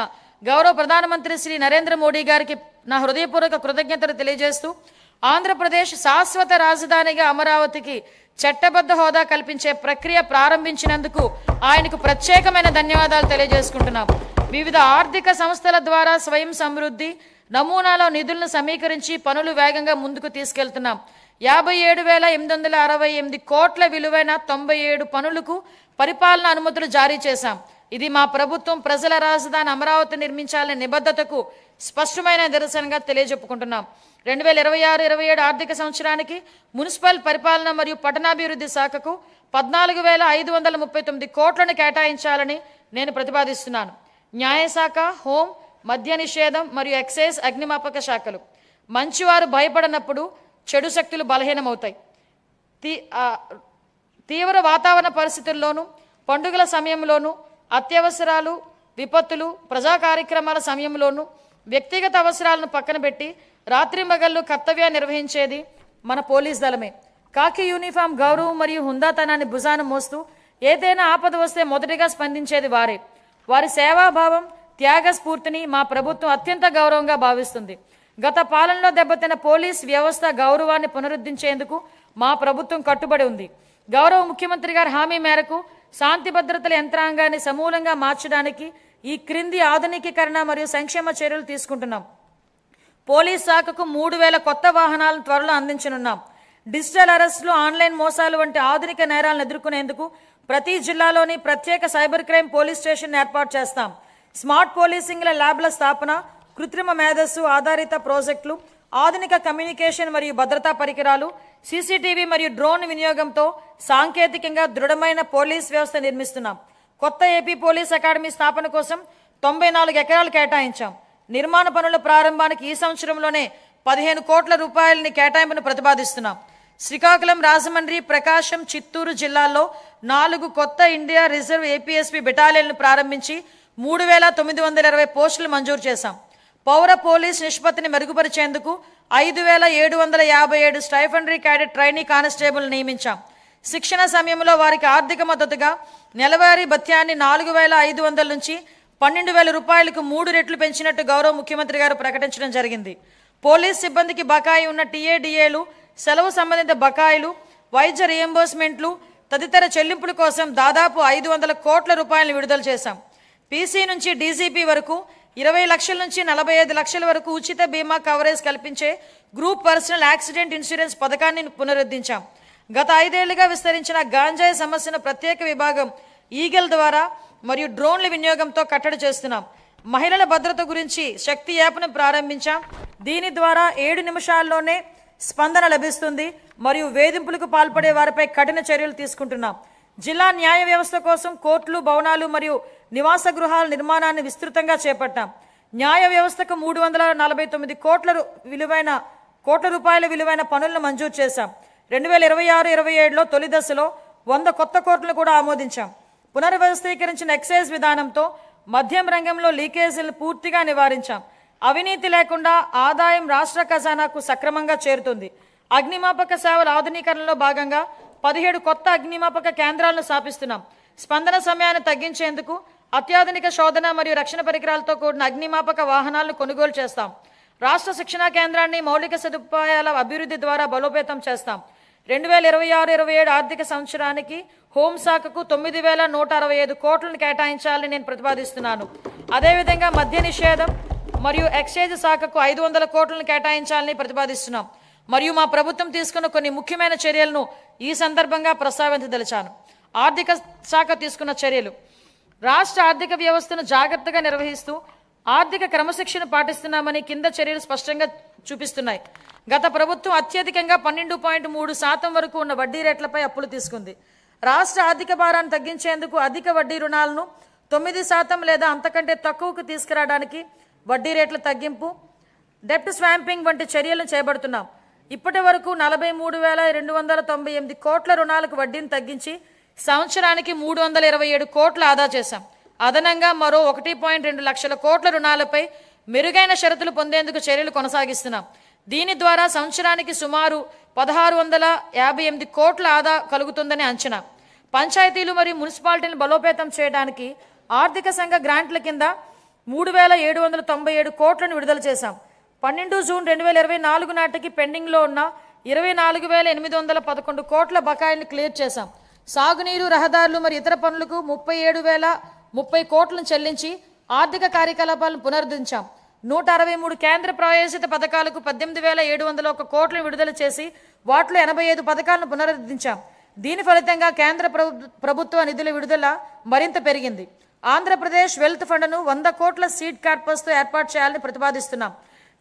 గౌరవ ప్రధానమంత్రి శ్రీ నరేంద్ర మోడీ గారికి నా హృదయపూర్వక కృతజ్ఞతలు తెలియజేస్తూ ఆంధ్రప్రదేశ్ శాశ్వత రాజధానిగా అమరావతికి చట్టబద్ధ హోదా కల్పించే ప్రక్రియ ప్రారంభించినందుకు ఆయనకు ప్రత్యేకమైన ధన్యవాదాలు తెలియజేసుకుంటున్నాం. వివిధ ఆర్థిక సంస్థల ద్వారా స్వయం సమృద్ధి నమూనాలో నిధులను సమీకరించి పనులు వేగంగా ముందుకు తీసుకెళ్తున్నాం. 57,868 కోట్ల విలువైన 97 పనులకు పరిపాలన అనుమతులు జారీ చేశాం. ఇది మా ప్రభుత్వం ప్రజల రాజధాని అమరావతి నిర్మించాలనే నిబద్ధతకు స్పష్టమైన నిదర్శనంగా తెలియజెప్పుకుంటున్నాం. 2026-27 ఆర్థిక సంవత్సరానికి మున్సిపల్ పరిపాలన మరియు పట్టణాభివృద్ధి శాఖకు 14,539 కోట్లను కేటాయించాలని నేను ప్రతిపాదిస్తున్నాను. న్యాయశాఖ, హోం, మద్య నిషేధం మరియు ఎక్సైజ్, అగ్నిమాపక శాఖలు. మంచివారు భయపడనప్పుడు చెడు శక్తులు బలహీనమవుతాయి. తీవ్ర వాతావరణ పరిస్థితుల్లోనూ, పండుగల సమయంలోనూ, అత్యవసరాలు, విపత్తులు, ప్రజా కార్యక్రమాల సమయంలోనూ వ్యక్తిగత అవసరాలను పక్కన పెట్టి రాత్రింబగళ్ళు కర్తవ్యాన్ని నిర్వహించేది మన పోలీస్ దళమే. కాకి యూనిఫామ్ గౌరవం మరియు హుందాతనాన్ని భుజాన మోస్తూ ఏదైనా ఆపద వస్తే మొదటిగా స్పందించేది వారే. వారి సేవాభావం, త్యాగ స్ఫూర్తిని మా ప్రభుత్వం అత్యంత గౌరవంగా భావిస్తుంది. గత పాలనలో దెబ్బతిన్న పోలీస్ వ్యవస్థ గౌరవాన్ని పునరుద్ధరించేందుకు మా ప్రభుత్వం కట్టుబడి ఉంది. గౌరవ ముఖ్యమంత్రి గారి హామీ మేరకు శాంతి భద్రతల యంత్రాంగాన్ని సమూలంగా మార్చడానికి ఈ క్రింది ఆధునికీకరణ మరియు సంక్షేమ చర్యలు తీసుకుంటున్నాం. పోలీస్ శాఖకు 3,000 కొత్త వాహనాలను త్వరలో అందించనున్నాం. డిజిటల్ అరెస్టులు, ఆన్లైన్ మోసాలు వంటి ఆధునిక నేరాలను ఎదుర్కొనేందుకు ప్రతి జిల్లాలోని ప్రత్యేక సైబర్ క్రైమ్ పోలీస్ స్టేషన్ ఏర్పాటు చేస్తాం. స్మార్ట్ పోలీసింగ్ల ల్యాబ్ల స్థాపన, కృత్రిమ మేధస్సు ఆధారిత ప్రాజెక్టులు, ఆధునిక కమ్యూనికేషన్ మరియు భద్రతా పరికరాలు, సీసీటీవీ మరియు డ్రోన్ వినియోగంతో సాంకేతికంగా దృఢమైన పోలీస్ వ్యవస్థ నిర్మిస్తున్నాం. కొత్త ఏపీ పోలీస్ అకాడమీ స్థాపన కోసం 94 ఎకరాలు కేటాయించాం. నిర్మాణ పనుల ప్రారంభానికి ఈ సంవత్సరంలోనే 15 కోట్ల రూపాయలని కేటాయింపును ప్రతిపాదిస్తున్నాం. శ్రీకాకుళం, రాజమండ్రి, ప్రకాశం, చిత్తూరు జిల్లాల్లో 4 కొత్త ఇండియా రిజర్వ్ ఏపీఎస్పీ బెటాలియన్లు ప్రారంభించి 3,920 పోస్టులు మంజూరు చేశాం. పౌర పోలీస్ నిష్పత్తిని మెరుగుపరిచేందుకు 5,757 స్టైఫండరీ క్యాడెట్ ట్రైనీ కానిస్టేబుల్ నియమించాం. శిక్షణ సమయంలో వారికి ఆర్థిక మద్దతుగా నెలవారీ భత్యాన్ని 4,500 నుంచి 12,000 రూపాయలకు 3 రెట్లు పెంచినట్టు గౌరవ ముఖ్యమంత్రి గారు ప్రకటించడం జరిగింది. పోలీస్ సిబ్బందికి బకాయి ఉన్న టీఏడీఏలు, సెలవు సంబంధిత బకాయిలు, వైద్య రియంబర్స్మెంట్లు తదితర చెల్లింపుల కోసం దాదాపు 500 కోట్ల రూపాయలను విడుదల చేశాం. పీసీ నుంచి డీజీపీ వరకు 20 లక్షల నుంచి 45 లక్షల వరకు ఉచిత బీమా కవరేజ్ కల్పించే గ్రూప్ పర్సనల్ యాక్సిడెంట్ ఇన్సూరెన్స్ పథకాన్ని పునరుద్ధరించాం. గత 5 ఏళ్లుగా విస్తరించిన గాంజాయి సమస్యను ప్రత్యేక విభాగం ఈగల్ ద్వారా మరియు డ్రోన్ల వినియోగంతో కట్టడి చేస్తున్నాం. మహిళల భద్రత గురించి శక్తి యాప్ను ప్రారంభించాం. దీని ద్వారా 7 నిమిషాల్లోనే స్పందన లభిస్తుంది మరియు వేధింపులకు పాల్పడే వారిపై కఠిన చర్యలు తీసుకుంటున్నాం. జిల్లా న్యాయ వ్యవస్థ కోసం కోర్టులు, భవనాలు మరియు నివాస గృహాల నిర్మాణాన్ని విస్తృతంగా చేపట్టాం. న్యాయ వ్యవస్థకు 349 కోట్ల రూపాయల విలువైన పనులను మంజూరు చేశాం. 2026-27లో తొలి దశలో 100 కొత్త కోర్టులను కూడా ఆమోదించాం. పునర్వ్యవస్థీకరించిన ఎక్సైజ్ విధానంతో మద్యం రంగంలో లీకేజీలను పూర్తిగా నివారించాం. అవినీతి లేకుండా ఆదాయం రాష్ట్ర ఖజానాకు సక్రమంగా చేరుతుంది. అగ్నిమాపక సేవల ఆధునీకరణలో భాగంగా 17 కొత్త అగ్నిమాపక కేంద్రాలను స్థాపిస్తున్నాం. స్పందన సమయాన్ని తగ్గించేందుకు అత్యాధునిక శోధన మరియు రక్షణ పరికరాలతో కూడిన అగ్నిమాపక వాహనాలను కొనుగోలు చేస్తాం. రాష్ట్ర శిక్షణా కేంద్రాన్ని మౌలిక సదుపాయాల అభివృద్ధి ద్వారా బలోపేతం చేస్తాం. 2026-27 ఆర్థిక సంవత్సరానికి హోంశాఖకు 9,165 కోట్లను కేటాయించాలని నేను ప్రతిపాదిస్తున్నాను. అదేవిధంగా మద్య నిషేధం మరియు ఎక్సైజ్ శాఖకు 500 కోట్లను కేటాయించాలని ప్రతిపాదిస్తున్నాం. మరియు మా ప్రభుత్వం తీసుకున్న కొన్ని ముఖ్యమైన చర్యలను ఈ సందర్భంగా ప్రస్తావించదలిచాను. ఆర్థిక శాఖ తీసుకున్న చర్యలు: రాష్ట్ర ఆర్థిక వ్యవస్థను జాగ్రత్తగా నిర్వహిస్తూ ఆర్థిక క్రమశిక్షణ పాటిస్తున్నామని కింద చర్యలు స్పష్టంగా చూపిస్తున్నాయి. గత ప్రభుత్వం అత్యధికంగా 12.3% వరకు ఉన్న వడ్డీ రేట్లపై అప్పులు తీసుకుంది. రాష్ట్ర ఆర్థిక భారాన్ని తగ్గించేందుకు అధిక వడ్డీ రుణాలను 9% లేదా అంతకంటే తక్కువకు తీసుకురావడానికి వడ్డీ రేట్ల తగ్గింపు, డెప్ట్ స్వాంపింగ్ వంటి చర్యలను చేపడుతున్నాం. ఇప్పటి వరకు 43,298 కోట్ల రుణాలకు వడ్డీని తగ్గించి సంవత్సరానికి 327 కోట్ల ఆదా చేశాం. అదనంగా మరో 1.2 లక్షల కోట్ల రుణాలపై మెరుగైన షరతులు పొందేందుకు చర్యలు కొనసాగిస్తున్నాం. దీని ద్వారా సంవత్సరానికి సుమారు 1,658 కోట్ల ఆదా కలుగుతుందని అంచనా. పంచాయతీలు మరియు మున్సిపాలిటీలను బలోపేతం చేయడానికి ఆర్థిక సంఘ గ్రాంట్ల కింద 3,797 కోట్లను విడుదల చేశాం. 12 జూన్ 2024 నాటికి పెండింగ్లో ఉన్న 24,811 కోట్ల బకాయిలను క్లియర్ చేశాం. సాగునీరు, రహదారులు మరియు ఇతర పనులకు 37,030 కోట్లను చెల్లించి ఆర్థిక కార్యకలాపాలను పునరుద్ధరించాం. 163 కేంద్ర ప్రాయోజిత పథకాలకు 18,701 కోట్లను విడుదల చేసి వాటిలో 85 పథకాలను పునరుద్ధరించాం. దీని ఫలితంగా కేంద్ర ప్రభుత్వ నిధుల విడుదల మరింత పెరిగింది. ఆంధ్రప్రదేశ్ వెల్త్ ఫండ్ను 100 కోట్ల సీడ్ కార్పస్తో ఏర్పాటు చేయాలని ప్రతిపాదిస్తున్నాం.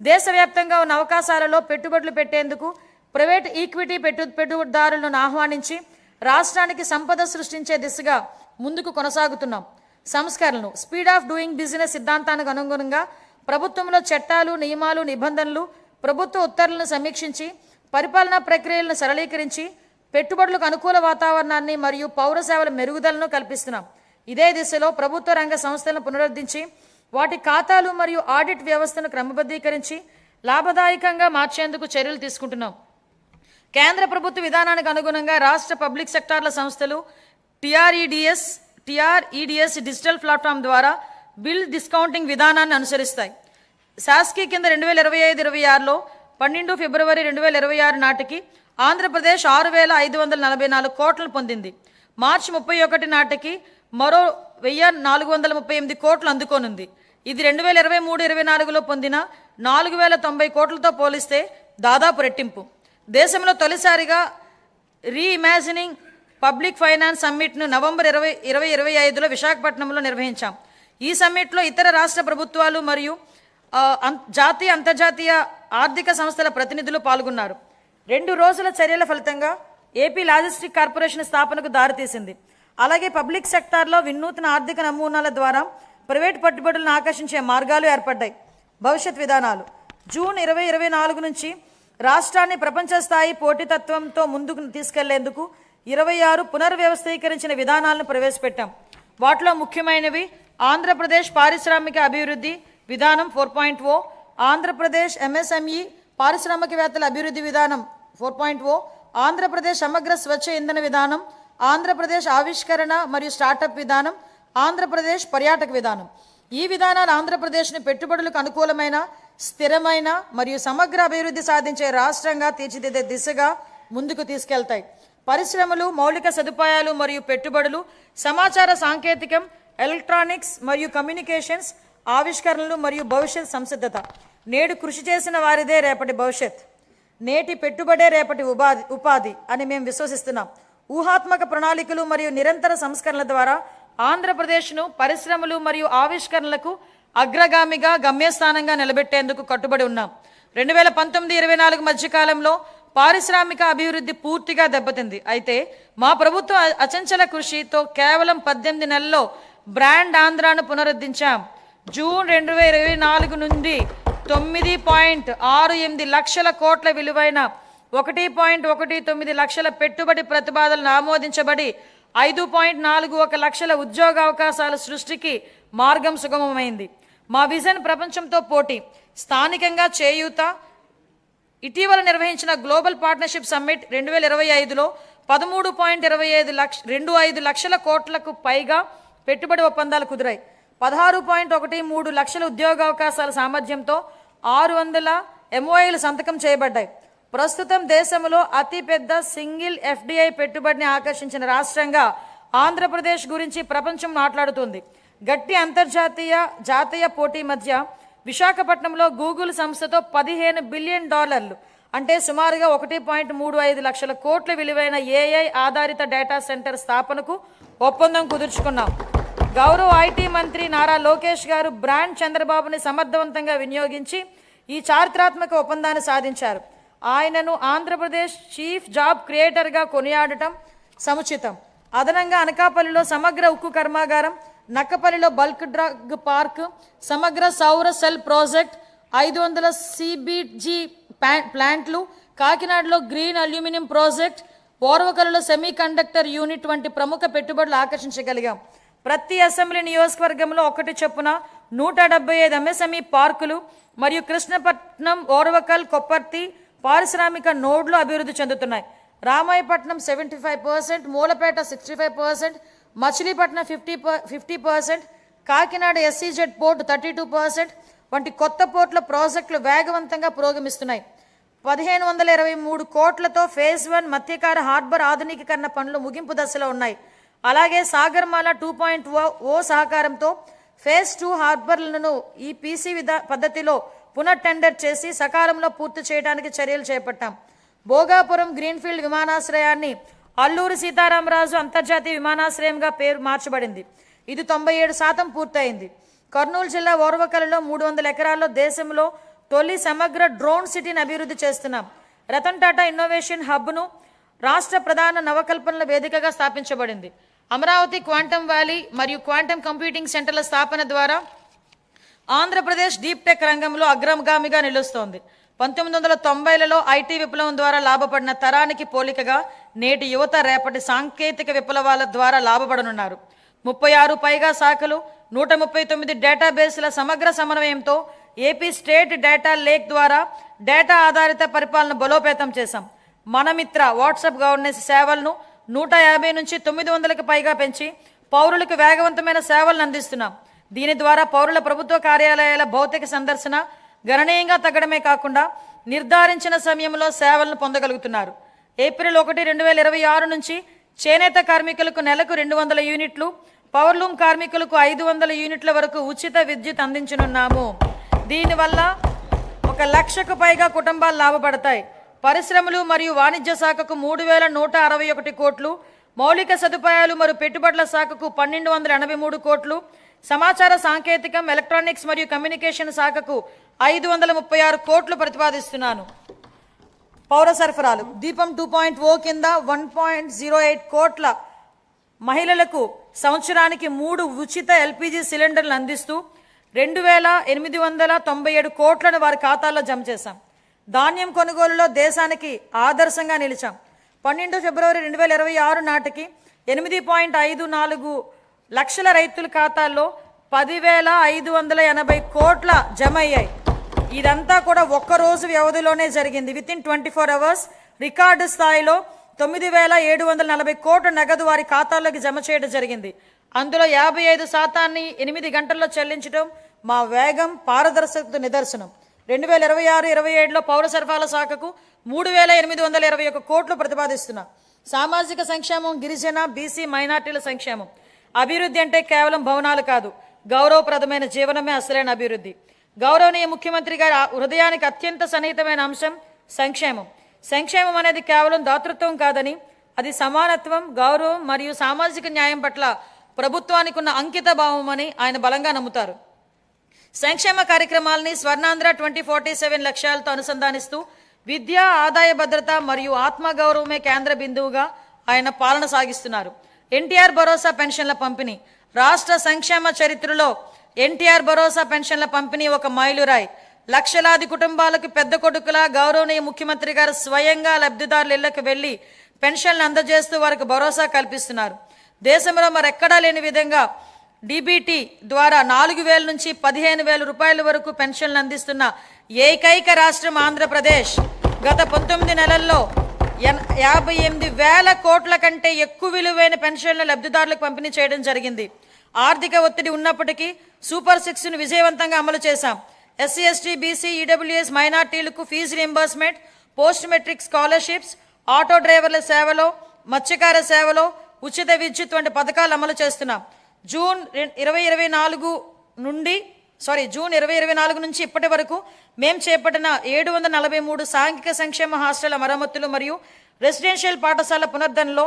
దేశవ్యాప్తంగా ఉన్న అవకాశాలలో పెట్టుబడులు పెట్టేందుకు ప్రైవేట్ ఈక్విటీ పెట్టుబడిదారులను ఆహ్వానించి రాష్ట్రానికి సంపద సృష్టించే దిశగా ముందుకు కొనసాగుతున్నాం. సంస్కరణలు స్పీడ్ ఆఫ్ డూయింగ్ బిజినెస్ సిద్ధాంతానికి అనుగుణంగా ప్రభుత్వంలో చట్టాలు, నియమాలు, నిబంధనలు, ప్రభుత్వ ఉత్తర్వులను సమీక్షించి పరిపాలనా ప్రక్రియలను సరళీకరించి పెట్టుబడులకు అనుకూల వాతావరణాన్ని మరియు పౌర సేవల మెరుగుదలను కల్పిస్తున్నాం. ఇదే దిశలో ప్రభుత్వ రంగ సంస్థలను పునరుద్ధరించి వాటి ఖాతాలు మరియు ఆడిట్ వ్యవస్థను క్రమబద్ధీకరించి లాభదాయకంగా మార్చేందుకు చర్యలు తీసుకుంటున్నాం. కేంద్ర ప్రభుత్వ విధానానికి అనుగుణంగా రాష్ట్ర పబ్లిక్ సెక్టార్ల సంస్థలు టీఆర్ఈడిఎస్ డిజిటల్ ప్లాట్ఫామ్ ద్వారా బిల్ డిస్కౌంటింగ్ విధానాన్ని అనుసరిస్తాయి. శాస్కీ కింద 2025-26లో 12 ఫిబ్రవరి 2026 నాటికి ఆంధ్రప్రదేశ్ 6,544 కోట్లను పొందింది. మార్చి 31 నాటికి మరో 1,438 కోట్లు అందుకోనుంది. ఇది 2023-24లో పొందిన 4,090 కోట్లతో పోలిస్తే దాదాపు రెట్టింపు. దేశంలో తొలిసారిగా రీఇమాజినింగ్ పబ్లిక్ ఫైనాన్స్ సమ్మిట్ను నవంబర్ 2025లో విశాఖపట్నంలో నిర్వహించాం. ఈ సమ్మిట్లో ఇతర రాష్ట్ర ప్రభుత్వాలు మరియు జాతీయ, అంతర్జాతీయ ఆర్థిక సంస్థల ప్రతినిధులు పాల్గొన్నారు. 2 రోజుల చర్యల ఫలితంగా ఏపీ లాజిస్టిక్ కార్పొరేషన్ స్థాపనకు దారితీసింది. అలాగే పబ్లిక్ సెక్టార్లో వినూత్న ఆర్థిక నమూనాల ద్వారా ప్రైవేట్ పెట్టుబడులను ఆకర్షించే మార్గాలు ఏర్పడ్డాయి. భవిష్యత్ విధానాలు జూన్ 2024 నుంచి రాష్ట్రాన్ని ప్రపంచ స్థాయి పోటీతత్వంతో ముందుకు తీసుకెళ్లేందుకు 26 పునర్వ్యవస్థీకరించిన విధానాలను ప్రవేశపెట్టాం. వాటిలో ముఖ్యమైనవి ఆంధ్రప్రదేశ్ పారిశ్రామిక అభివృద్ధి విధానం 4.0, ఆంధ్రప్రదేశ్ ఎంఎస్ఎంఈ పారిశ్రామికవేత్తల అభివృద్ధి విధానం 4.0, ఆంధ్రప్రదేశ్ సమగ్ర స్వచ్ఛ ఇంధన విధానం, ఆంధ్రప్రదేశ్ ఆవిష్కరణ మరియు స్టార్టప్ విధానం, ఆంధ్రప్రదేశ్ పర్యాటక విధానం. ఈ విధానాలు ఆంధ్రప్రదేశ్ను పెట్టుబడులకు అనుకూలమైన, స్థిరమైన మరియు సమగ్ర అభివృద్ధి సాధించే రాష్ట్రంగా తీర్చిదిద్దే దిశగా ముందుకు తీసుకెళ్తాయి. పరిశ్రమలు, మౌలిక సదుపాయాలు మరియు పెట్టుబడులు, సమాచార సాంకేతికం, ఎలక్ట్రానిక్స్ మరియు కమ్యూనికేషన్స్, ఆవిష్కరణలు మరియు భవిష్యత్ సంసిద్ధత. నేడు కృషి చేసిన వారిదే రేపటి భవిష్యత్, నేటి పెట్టుబడే రేపటి ఉపాధి అని మేము విశ్వసిస్తున్నాం. ఊహాత్మక ప్రణాళికలు మరియు నిరంతర సంస్కరణల ద్వారా ఆంధ్రప్రదేశ్ను పరిశ్రమలు మరియు ఆవిష్కరణలకు అగ్రగామిగా, గమ్యస్థానంగా నిలబెట్టేందుకు కట్టుబడి ఉన్నాం. 2019-24 మధ్యకాలంలో పారిశ్రామిక అభివృద్ధి పూర్తిగా దెబ్బతింది. అయితే మా ప్రభుత్వం అచంచల కృషితో కేవలం 18 నెలల్లో బ్రాండ్ ఆంధ్రాను పునరుద్ధరించాం. జూన్ 2024 నుండి 9.68 లక్షల కోట్ల విలువైన 1.19 లక్షల పెట్టుబడి ప్రతిపాదనలు ఆమోదించబడి 5.41 లక్షల ఉద్యోగ అవకాశాల సృష్టికి మార్గం సుగమమైంది. మా విజన్ ప్రపంచంతో పోటీ, స్థానికంగా చేయూత. ఇటీవల నిర్వహించిన గ్లోబల్ పార్ట్నర్షిప్ సమ్మిట్ 2025లో 13.25 లక్షల కోట్లకు పైగా పెట్టుబడి ఒప్పందాలు కుదిరాయి. 16.13 లక్షల ఉద్యోగ అవకాశాల సామర్థ్యంతో 600 MOIలు సంతకం చేయబడ్డాయి. ప్రస్తుతం దేశంలో అతిపెద్ద సింగిల్ FDI పెట్టుబడిని ఆకర్షించిన రాష్ట్రంగా ఆంధ్రప్రదేశ్ గురించి ప్రపంచం మాట్లాడుతుంది. గట్టి అంతర్జాతీయ, జాతీయ పోటీ మధ్య విశాఖపట్నంలో గూగుల్ సంస్థతో $15 బిలియన్ అంటే సుమారుగా 1.35 లక్షల కోట్ల విలువైన AI ఆధారిత డేటా సెంటర్ స్థాపనకు ఒప్పందం కుదుర్చుకున్నాం. గౌరవ IT మంత్రి నారా లోకేష్ గారు బ్రాండ్ చంద్రబాబుని సమర్థవంతంగా వినియోగించి ఈ చారిత్రాత్మక ఒప్పందాన్ని సాధించారు. ఆయనను ఆంధ్రప్రదేశ్ చీఫ్ జాబ్ క్రియేటర్గా కొనియాడటం సముచితం. అదనంగా అనకాపల్లిలో సమగ్ర ఉక్కు కర్మాగారం, నక్కపల్లిలో బల్క్ డ్రగ్ పార్క్, సమగ్ర సౌర సెల్ ప్రాజెక్ట్, 500 CBG ప్లాంట్లు, కాకినాడలో గ్రీన్ అల్యూమినియం ప్రాజెక్ట్, ఓర్వకల్లో సెమీ కండక్టర్ యూనిట్ వంటి ప్రముఖ పెట్టుబడులు ఆకర్షించగలిగాం. ప్రతి అసెంబ్లీ నియోజకవర్గంలో ఒకటి చొప్పున 175 ఎంఎస్ఎంఈ పార్కులు మరియు కృష్ణపట్నం, ఓర్వకల్, కొప్పర్తి పారిశ్రామిక నోడ్లు అభివృద్ధి చెందుతున్నాయి. రామాయపట్నం 75%, మూలపేట 65%, మచిలీపట్నం 50%, కాకినాడ ఎస్సీజెడ్ పోర్టు 32% వంటి కొత్త పోర్టుల ప్రాజెక్టులు వేగవంతంగా పురోగమిస్తున్నాయి. 1523 కోట్లతో ఫేజ్ 1 మత్స్యకార హార్బర్ ఆధునికీకరణ పనులు ముగింపు దశలో ఉన్నాయి. అలాగే సాగర్మాల 2.0 సహకారంతో ఫేజ్ 2 హార్బర్లను ఈ పీసీ పద్ధతిలో పునఃటెండర్ చేసి సకాలంలో పూర్తి చేయడానికి చర్యలు చేపట్టాం. భోగాపురం గ్రీన్ఫీల్డ్ విమానాశ్రయాన్ని అల్లూరి సీతారామరాజు అంతర్జాతీయ విమానాశ్రయంగా పేరు మార్చబడింది. ఇది 97% పూర్తయింది. కర్నూలు జిల్లా ఓర్వకల్లో 300 ఎకరాల్లో దేశంలో తొలి సమగ్ర డ్రోన్ సిటీని అభివృద్ధి చేస్తున్నాం. రతన్ టాటా ఇన్నోవేషన్ హబ్ను రాష్ట్ర ప్రధాన నవకల్పనల వేదికగా స్థాపించబడింది. అమరావతి క్వాంటమ్ వ్యాలీ మరియు క్వాంటమ్ కంప్యూటింగ్ సెంటర్ల స్థాపన ద్వారా ఆంధ్రప్రదేశ్ డీప్ టెక్ రంగంలో అగ్రగామిగా నిలుస్తోంది. 1990లలో ఐటీ విప్లవం ద్వారా లాభపడిన తరానికి పోలికగా నేటి యువత రేపటి సాంకేతిక విప్లవాల ద్వారా లాభపడనున్నారు. 36 పైగా శాఖలు, 139 డేటాబేస్ల సమగ్ర సమన్వయంతో ఏపీ స్టేట్ డేటా లేక్ ద్వారా డేటా ఆధారిత పరిపాలన బలోపేతం చేశాం. మనమిత్ర వాట్సాప్ గవర్నెన్స్ సేవలను 150 నుంచి 900కి పైగా పెంచి పౌరులకు వేగవంతమైన సేవలను అందిస్తున్నాం. దీని ద్వారా పౌరుల ప్రభుత్వ కార్యాలయాల భౌతిక సందర్శన గణనీయంగా తగ్గడమే కాకుండా నిర్ధారించిన సమయంలో సేవలను పొందగలుగుతున్నారు. ఏప్రిల్ 1, 2026 నుంచి చేనేత కార్మికులకు నెలకు 200 యూనిట్లు, పవర్లూమ్ కార్మికులకు 500 యూనిట్ల వరకు ఉచిత విద్యుత్ అందించనున్నాము. దీనివల్ల 1 లక్షకు పైగా కుటుంబాలు లాభపడతాయి. పరిశ్రమలు మరియు వాణిజ్య శాఖకు 3161 కోట్లు, మౌలిక సదుపాయాలు మరియు పెట్టుబడుల శాఖకు 1283 కోట్లు, సమాచార సాంకేతికం, ఎలక్ట్రానిక్స్ మరియు కమ్యూనికేషన్ శాఖకు 536 కోట్లు ప్రతిపాదిస్తున్నాను. పౌర సరఫరాలు దీపం 2.0 కింద 1.08 కోట్ల మహిళలకు సంవత్సరానికి 3 ఉచిత ఎల్పీజీ సిలిండర్లు అందిస్తూ 2897 కోట్లను వారి ఖాతాల్లో జమ చేశాం. ధాన్యం కొనుగోలులో దేశానికి ఆదర్శంగా నిలిచాం. 12 ఫిబ్రవరి 2026 నాటికి 8.54 లక్షల రైతుల ఖాతాల్లో 10,580 కోట్ల జమ అయ్యాయి. ఇదంతా కూడా ఒక్కరోజు వ్యవధిలోనే జరిగింది. వితిన్ 24 అవర్స్ రికార్డు స్థాయిలో 9,740 కోట్ల నగదు వారి ఖాతాల్లోకి జమ చేయడం జరిగింది. అందులో 55% 8 గంటల్లో చెల్లించడం మా వేగం, పారదర్శకత నిదర్శనం. 2026-27లో పౌర సరఫరాల శాఖకు 3,821 కోట్లు ప్రతిపాదిస్తున్నాం. సామాజిక సంక్షేమం, గిరిజన, బీసీ, మైనార్టీల సంక్షేమం. అభివృద్ధి అంటే కేవలం భవనాలు కాదు, గౌరవప్రదమైన జీవనమే అసలైన అభివృద్ధి. గౌరవనీయ ముఖ్యమంత్రి గారి హృదయానికి అత్యంత సన్నిహితమైన అంశం సంక్షేమం. సంక్షేమం అనేది కేవలం దాతృత్వం కాదని, అది సమానత్వం, గౌరవం మరియు సామాజిక న్యాయం పట్ల ప్రభుత్వానికి ఉన్న అంకిత భావం అని ఆయన బలంగా నమ్ముతారు. సంక్షేమ కార్యక్రమాలని స్వర్ణాంధ్ర 2047 లక్ష్యాలతో అనుసంధానిస్తూ విద్య, ఆదాయ భద్రత మరియు ఆత్మగౌరవమే కేంద్ర బిందువుగా ఆయన పాలన సాగిస్తున్నారు. ఎన్టీఆర్ భరోసా పెన్షన్ల పంపిణీ. రాష్ట్ర సంక్షేమ చరిత్రలో ఎన్టీఆర్ భరోసా పెన్షన్ల పంపిణీ ఒక మైలురాయి. లక్షలాది కుటుంబాలకు పెద్ద కొడుకులా గౌరవనీయ ముఖ్యమంత్రి గారు స్వయంగా లబ్ధిదారుల ఇళ్లకు వెళ్లి పెన్షన్లు అందజేస్తూ వారికి భరోసా కల్పిస్తున్నారు. దేశంలో మరెక్కడా లేని విధంగా డీబీటీ ద్వారా 4,000 నుంచి 15,000 రూపాయల వరకు పెన్షన్లు అందిస్తున్న ఏకైక రాష్ట్రం ఆంధ్రప్రదేశ్. గత 19 నెలల్లో 58,000 కోట్ల కంటే ఎక్కువ విలువైన పెన్షన్ల లబ్ధిదారులకు పంపిణీ చేయడం జరిగింది. ఆర్థిక ఒత్తిడి ఉన్నప్పటికీ సూపర్ 6ను విజయవంతంగా అమలు చేశాం. ఎస్సీ, ఎస్టీ, బీసీ, ఈడబ్ల్యూఎస్, మైనార్టీలకు fee reimbursement, post matric scholarships, auto డ్రైవర్ల సేవలో, మత్స్యకార సేవలో ఉచిత విద్యుత్ వంటి పథకాలు అమలు చేస్తున్నాం. జూన్ 2024 నుంచి ఇప్పటి వరకు మేము చేపట్టిన 743 సాంఘిక సంక్షేమ హాస్టళ్ల మరమ్మతులు మరియు రెసిడెన్షియల్ పాఠశాల పునరుద్ధరణలో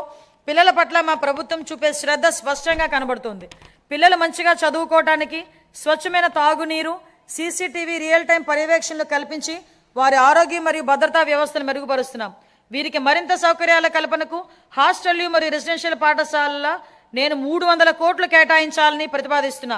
పిల్లల పట్ల మా ప్రభుత్వం చూపే శ్రద్ధ స్పష్టంగా కనబడుతుంది. పిల్లలు మంచిగా చదువుకోవడానికి స్వచ్ఛమైన తాగునీరు, సీసీటీవీ రియల్ టైం పర్యవేక్షణలు కల్పించి వారి ఆరోగ్యం మరియు భద్రతా వ్యవస్థను మెరుగుపరుస్తున్నాం. వీరికి మరింత సౌకర్యాల కల్పనకు హాస్టళ్లు మరియు రెసిడెన్షియల్ పాఠశాలల నేను 300 కోట్లు కేటాయించాలని ప్రతిపాదిస్తున్నా.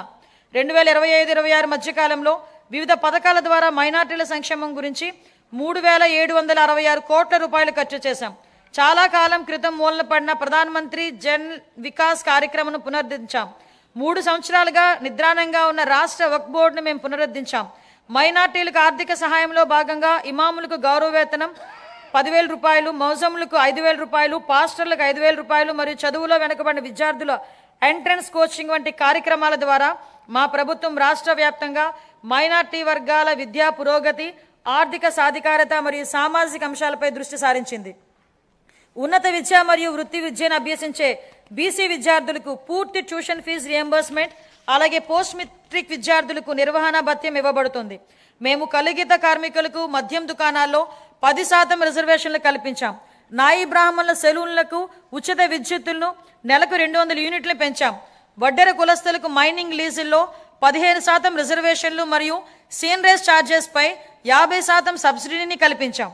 2025-26 మధ్యకాలంలో వివిధ పథకాల ద్వారా మైనార్టీల సంక్షేమం గురించి 3,766 కోట్ల రూపాయలు ఖర్చు చేశాం. చాలా కాలం క్రితం మూలన పడిన ప్రధానమంత్రి జన్ వికాస్ కార్యక్రమను పునరుద్ధరించాం. 3 సంవత్సరాలుగా నిద్రాణంగా ఉన్న రాష్ట్ర వక్ఫ్ బోర్డును మేము పునరుద్ధరించాం. మైనార్టీలకు ఆర్థిక సహాయంలో భాగంగా ఇమాములకు గౌరవ వేతనం 10,000 రూపాయలు, మౌజములకు 5,000 రూపాయలు, పాస్టర్లకు 5,000 రూపాయలు మరియు చదువులో వెనుకబడిన విద్యార్థుల ఎంట్రన్స్ కోచింగ్ వంటి కార్యక్రమాల ద్వారా మా ప్రభుత్వం రాష్ట్ర వ్యాప్తంగా మైనార్టీ వర్గాల విద్యా పురోగతి, ఆర్థిక సాధికారత మరియు సామాజిక అంశాలపై దృష్టి సారించింది. ఉన్నత విద్య మరియు వృత్తి విద్యను అభ్యసించే బీసీ విద్యార్థులకు పూర్తి ట్యూషన్ ఫీజు రియంబర్స్మెంట్, అలాగే పోస్ట్ మెట్రిక్ విద్యార్థులకు నిర్వహణ భత్యం ఇవ్వబడుతుంది. మేము కలిగిత కార్మికులకు మద్యం దుకాణాల్లో 10% రిజర్వేషన్లు కల్పించాం. నాయి బ్రాహ్మణుల సెలూన్లకు ఉచిత విద్యుత్తులను నెలకు 200 యూనిట్లు పెంచాం. వడ్డెర కులస్తులకు మైనింగ్ లీజుల్లో 15% రిజర్వేషన్లు మరియు సీనరేజ్ ఛార్జెస్పై 50% సబ్సిడీని కల్పించాం.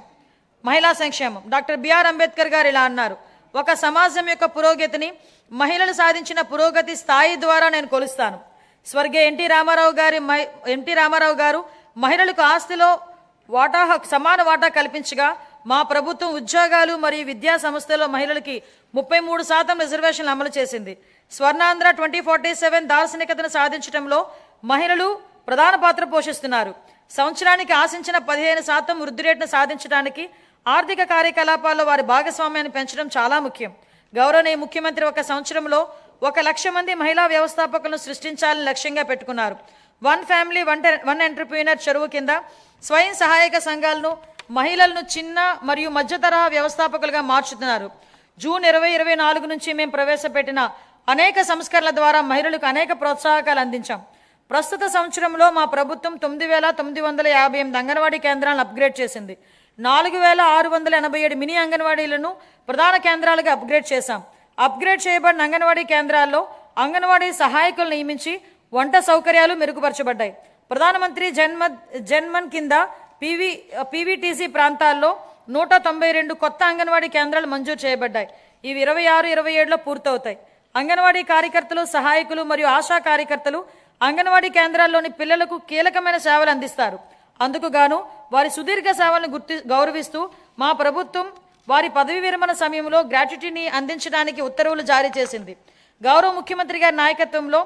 మహిళా సంక్షేమం. డాక్టర్ బిఆర్ అంబేద్కర్ గారు ఇలా అన్నారు, ఒక సమాజం యొక్క పురోగతిని మహిళలు సాధించిన పురోగతి స్థాయి ద్వారా నేను కొలుస్తాను. స్వర్గీయ ఎన్టీ రామారావు గారు మహిళలకు ఆస్తిలో సమాన వాటా కల్పించగా మా ప్రభుత్వం ఉద్యోగాలు మరియు విద్యా సంస్థల్లో మహిళలకి 33% రిజర్వేషన్లు అమలు చేసింది. స్వర్ణాంధ్ర 2047 దార్శనికతను సాధించడంలో మహిళలు ప్రధాన పాత్ర పోషిస్తున్నారు. సంవత్సరానికి ఆశించిన 15% వృద్ధి రేటును సాధించడానికి ఆర్థిక కార్యకలాపాల్లో వారి భాగస్వామ్యాన్ని పెంచడం చాలా ముఖ్యం. గౌరవనీయ ముఖ్యమంత్రి ఒక సంవత్సరంలో 1,00,000 మంది మహిళా వ్యవస్థాపకులను సృష్టించాలని లక్ష్యంగా పెట్టుకున్నారు. వన్ ఫ్యామిలీ వన్ ఎంటర్ప్రీనర్ చెరువు కింద స్వయం సహాయక సంఘాలను మహిళలను చిన్న మరియు మధ్య తరహా వ్యవస్థాపకులుగా మార్చుతున్నారు. జూన్ 2024 నుంచి మేము ప్రవేశపెట్టిన అనేక సంస్కరణల ద్వారా మహిళలకు అనేక ప్రోత్సాహకాలు అందించాం. ప్రస్తుత సంవత్సరంలో మా ప్రభుత్వం 9,958 అంగన్వాడీ కేంద్రాలను అప్గ్రేడ్ చేసింది. 4,687 మినీ అంగన్వాడీలను ప్రధాన కేంద్రాలుగా అప్గ్రేడ్ చేశాం. అప్గ్రేడ్ చేయబడిన అంగన్వాడీ కేంద్రాల్లో అంగన్వాడీ సహాయకులు నియమించి వంట సౌకర్యాలు మెరుగుపరచబడ్డాయి. ప్రధానమంత్రి జన్మన్ కింద పీవీటీసీ ప్రాంతాల్లో 192 కొత్త అంగన్వాడీ కేంద్రాలు మంజూరు చేయబడ్డాయి. ఇవి 26-27లో పూర్తవుతాయి. అంగన్వాడీ కార్యకర్తలు, సహాయకులు మరియు ఆశా కార్యకర్తలు అంగన్వాడీ కేంద్రాల్లోని పిల్లలకు కీలకమైన సేవలు అందిస్తారు. అందుకు గాను వారి సుదీర్ఘ సేవలను గౌరవిస్తూ మా ప్రభుత్వం వారి పదవి విరమణ సమయంలో గ్రాట్యుటీని అందించడానికి ఉత్తర్వులు జారీ చేసింది. గౌరవ ముఖ్యమంత్రి గారి నాయకత్వంలో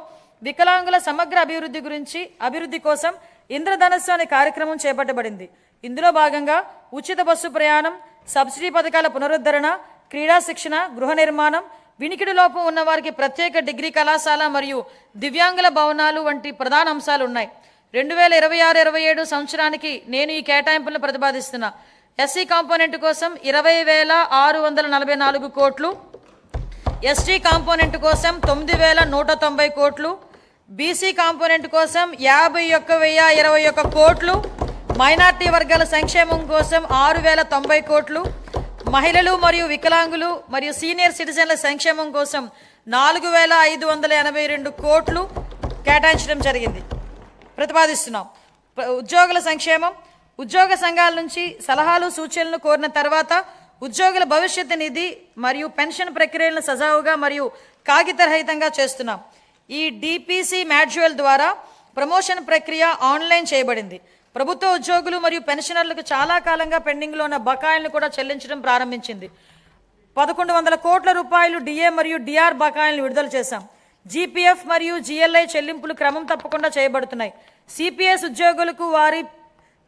వికలాంగుల సమగ్ర అభివృద్ధి కోసం ఇంద్రధనస్సు అనే కార్యక్రమం చేపట్టబడింది. ఇందులో భాగంగా ఉచిత బస్సు ప్రయాణం, సబ్సిడీ పథకాల పునరుద్ధరణ, క్రీడా శిక్షణ, గృహ నిర్మాణం, వినికిడి లోపం ఉన్న వారికి ప్రత్యేక డిగ్రీ కళాశాల మరియు దివ్యాంగుల భవనాలు వంటి ప్రధాన అంశాలు ఉన్నాయి. 2026-27 సంవత్సరానికి నేను ఈ కేటాయింపులను ప్రతిపాదిస్తున్నా. ఎస్సీ కాంపోనెంట్ కోసం 20,644 కోట్లు, ఎస్టీ కాంపోనెంట్ కోసం 9,190 కోట్లు, బీసీ కాంపోనెంట్ కోసం 51,021 కోట్లు, మైనార్టీ వర్గాల సంక్షేమం కోసం 6,090 కోట్లు, మహిళలు మరియు వికలాంగులు మరియు సీనియర్ సిటిజన్ల సంక్షేమం కోసం 4,582 కోట్లు కేటాయించడం జరిగింది. ప్రతిపాదిస్తున్నాం. ఉద్యోగుల సంక్షేమం. ఉద్యోగ సంఘాల నుంచి సలహాలు, సూచనలు కోరిన తర్వాత ఉద్యోగుల భవిష్యత్తు నిధి మరియు పెన్షన్ ప్రక్రియలను సజావుగా మరియు కాగితరహితంగా చేస్తున్నాం. ఈ డిపిసి మాడ్యూల్ ద్వారా ప్రమోషన్ ప్రక్రియ ఆన్లైన్ చేయబడింది. ప్రభుత్వ ఉద్యోగులు మరియు పెన్షనర్లకు చాలా కాలంగా పెండింగ్లో ఉన్న బకాయిలను కూడా చెల్లించడం ప్రారంభించింది. 1,100 కోట్ల రూపాయలు డిఏ మరియు డిఆర్ బకాయిలను విడుదల చేశాం. జీపీఎఫ్ మరియు జిఎల్ఐ చెల్లింపులు క్రమం తప్పకుండా చేయబడుతున్నాయి. సిపిఎస్ ఉద్యోగులకు వారి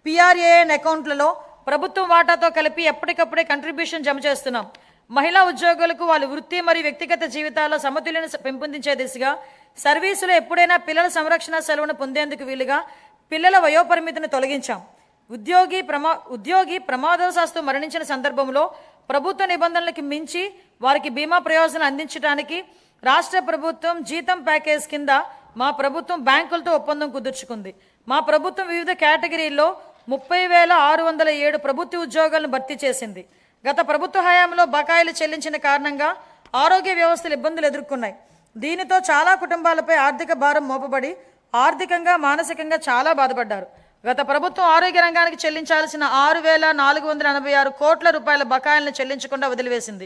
పిఆర్ఏఎన్ అకౌంట్లలో ప్రభుత్వం వాటాతో కలిపి ఎప్పటికప్పుడే కంట్రిబ్యూషన్ జమ చేస్తున్నాం. మహిళా ఉద్యోగులకు వాళ్ళ వృత్తి మరియు వ్యక్తిగత జీవితాల్లో సమతుల్యను పెంపొందించే దిశగా సర్వీసులో ఎప్పుడైనా పిల్లల సంరక్షణ సెలవును పొందేందుకు వీలుగా పిల్లల వయోపరిమితిని తొలగించాం. ఉద్యోగి ప్రమాదవశాత్తు మరణించిన సందర్భంలో ప్రభుత్వ నిబంధనలకు మించి వారికి బీమా ప్రయోజనం అందించడానికి రాష్ట్ర ప్రభుత్వం జీతం ప్యాకేజ్ కింద మా ప్రభుత్వం బ్యాంకులతో ఒప్పందం కుదుర్చుకుంది. మా ప్రభుత్వం వివిధ కేటగిరీల్లో 30,607 ప్రభుత్వ ఉద్యోగాలను భర్తీ చేసింది. గత ప్రభుత్వ హయాంలో బకాయిలు చెల్లించిన కారణంగా ఆరోగ్య వ్యవస్థలు ఇబ్బందులు ఎదుర్కొన్నాయి. దీనితో చాలా కుటుంబాలపై ఆర్థిక భారం మోపబడి ఆర్థికంగా, మానసికంగా చాలా బాధపడ్డారు. గత ప్రభుత్వం ఆరోగ్య రంగానికి చెల్లించాల్సిన 6,486 కోట్ల రూపాయల బకాయిలను చెల్లించకుండా వదిలివేసింది.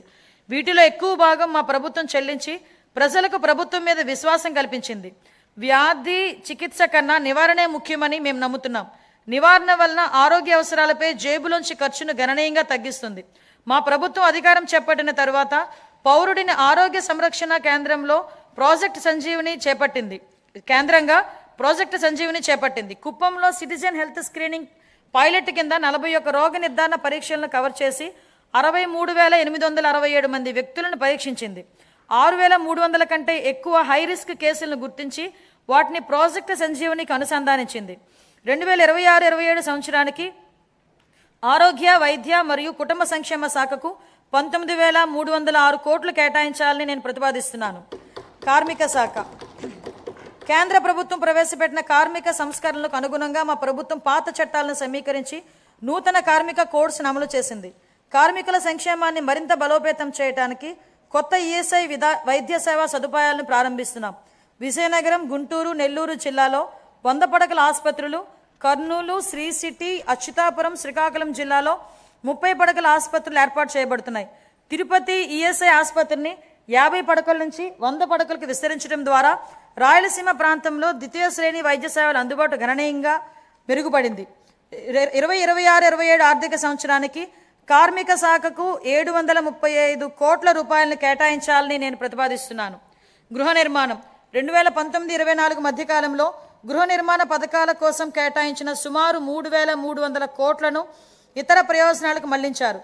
వీటిలో ఎక్కువ భాగం మా ప్రభుత్వం చెల్లించి ప్రజలకు ప్రభుత్వం మీద విశ్వాసం కల్పించింది. వ్యాధి చికిత్స కన్నా నివారణే ముఖ్యమని మేము నమ్ముతున్నాం. నివారణ వలన ఆరోగ్య అవసరాలపై జేబులోంచి ఖర్చును గణనీయంగా తగ్గిస్తుంది. మా ప్రభుత్వం అధికారం చేపట్టిన తరువాత పౌరుడిని ఆరోగ్య సంరక్షణ కేంద్రంగా ప్రాజెక్ట్ సంజీవిని చేపట్టింది. కుప్పంలో సిటిజన్ హెల్త్ స్క్రీనింగ్ పైలట్ కింద 41 రోగ నిర్ధారణ పరీక్షలను కవర్ చేసి 63,867 మంది వ్యక్తులను పరీక్షించింది. 6,300 కంటే ఎక్కువ హై రిస్క్ కేసులను గుర్తించి వాటిని ప్రాజెక్ట్ సంజీవనికి అనుసంధానించింది. 2026-27 సంవత్సరానికి ఆరోగ్య, వైద్య మరియు కుటుంబ సంక్షేమ శాఖకు 19,306 కోట్లు కేటాయించాలని నేను ప్రతిపాదిస్తున్నాను. కార్మిక శాఖ. కేంద్ర ప్రభుత్వం ప్రవేశపెట్టిన కార్మిక సంస్కరణలకు అనుగుణంగా మా ప్రభుత్వం పాత చట్టాలను సమీకరించి నూతన కార్మిక కోడ్స్ను అమలు చేసింది. కార్మికుల సంక్షేమాన్ని మరింత బలోపేతం చేయడానికి కొత్త ఈఎస్ఐ వైద్య సేవా సదుపాయాలను ప్రారంభిస్తున్నాం. విజయనగరం, గుంటూరు, నెల్లూరు జిల్లాలో 100 పడకల ఆసుపత్రులు, కర్నూలు, శ్రీ సిటీ, అచ్యుతాపురం, శ్రీకాకుళం జిల్లాలో 30 పడకల ఆసుపత్రులు ఏర్పాటు చేయబడుతున్నాయి. తిరుపతి ఈఎస్ఐ ఆసుపత్రిని 50 పడకల నుంచి 100 పడకలకు విస్తరించడం ద్వారా రాయలసీమ ప్రాంతంలో ద్వితీయ శ్రేణి వైద్య సేవల అందుబాటు గణనీయంగా మెరుగుపడింది. 2026-27 ఆర్థిక సంవత్సరానికి కార్మిక శాఖకు 735 కోట్ల రూపాయలను కేటాయించాలని నేను ప్రతిపాదిస్తున్నాను. గృహ నిర్మాణం. 2019-24 మధ్యకాలంలో గృహ నిర్మాణ పథకాల కోసం కేటాయించిన సుమారు 3,300 కోట్లను ఇతర ప్రయోజనాలకు మళ్లించారు.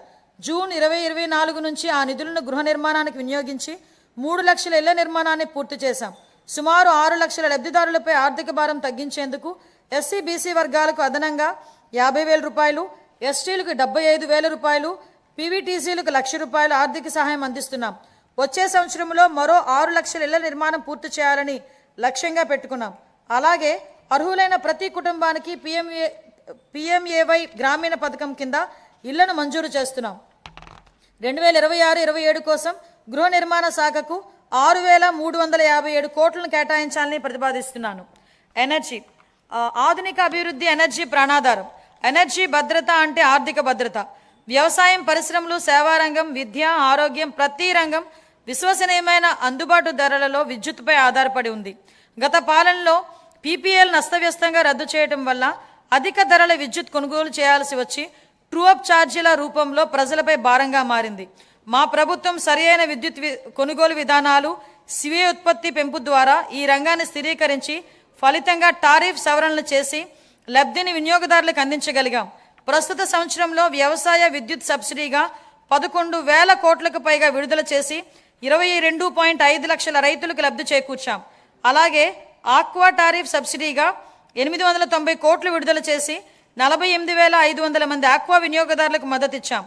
జూన్ 2024 నుంచి ఆ నిధులను గృహ నిర్మాణానికి వినియోగించి 3 లక్షల ఇళ్ల నిర్మాణాన్ని పూర్తి చేశాం. సుమారు 6 లక్షల లబ్ధిదారులపై ఆర్థిక భారం తగ్గించేందుకు ఎస్సీ, బీసీ వర్గాలకు అదనంగా 50,000 రూపాయలు, ఎస్టీలకు 75,000 రూపాయలు, పీవీటీసీలకు ₹1,00,000 ఆర్థిక సహాయం అందిస్తున్నాం. వచ్చే సంవత్సరంలో మరో 6 లక్షల ఇళ్ల నిర్మాణం పూర్తి చేయాలని లక్ష్యంగా పెట్టుకున్నాం. అలాగే అర్హులైన ప్రతి కుటుంబానికి PMAY గ్రామీణ పథకం కింద ఇళ్లను మంజూరు చేస్తున్నాం. 2026-27 కోసం గృహ నిర్మాణ శాఖకు 6,357 కోట్లను కేటాయించాలని ప్రతిపాదిస్తున్నాను. ఎనర్జీ. ఆధునిక అభివృద్ధి ఎనర్జీ ప్రాణాధారం. ఎనర్జీ భద్రత అంటే ఆర్థిక భద్రత. వ్యవసాయం, పరిశ్రమలు, సేవారంగం, విద్య, ఆరోగ్యం ప్రతి రంగం విశ్వసనీయమైన అందుబాటు ధరలలో విద్యుత్తుపై ఆధారపడి ఉంది. గత పాలనలో PPL నష్టవ్యస్తంగా రద్దు చేయడం వల్ల అధిక ధరల విద్యుత్ కొనుగోలు చేయాల్సి వచ్చి ట్రూఅప్ ఛార్జీల రూపంలో ప్రజలపై భారంగా మారింది. మా ప్రభుత్వం సరియైన విద్యుత్ కొనుగోలు విధానాలు, స్వీయ ఉత్పత్తి పెంపు ద్వారా ఈ రంగాన్ని స్థిరీకరించి ఫలితంగా టారిఫ్ సవరణలు చేసి లబ్ధిని వినియోగదారులకు అందించగలిగాం. ప్రస్తుత సంవత్సరంలో వ్యవసాయ విద్యుత్ సబ్సిడీగా 11,000 కోట్లకు పైగా విడుదల చేసి 22.5 లక్షల రైతులకు లబ్ధి చేకూర్చాం. అలాగే ఆక్వా టారిఫ్ సబ్సిడీగా 890 కోట్లు విడుదల చేసి 48,500 మంది ఆక్వా వినియోగదారులకు మద్దతిచ్చాం.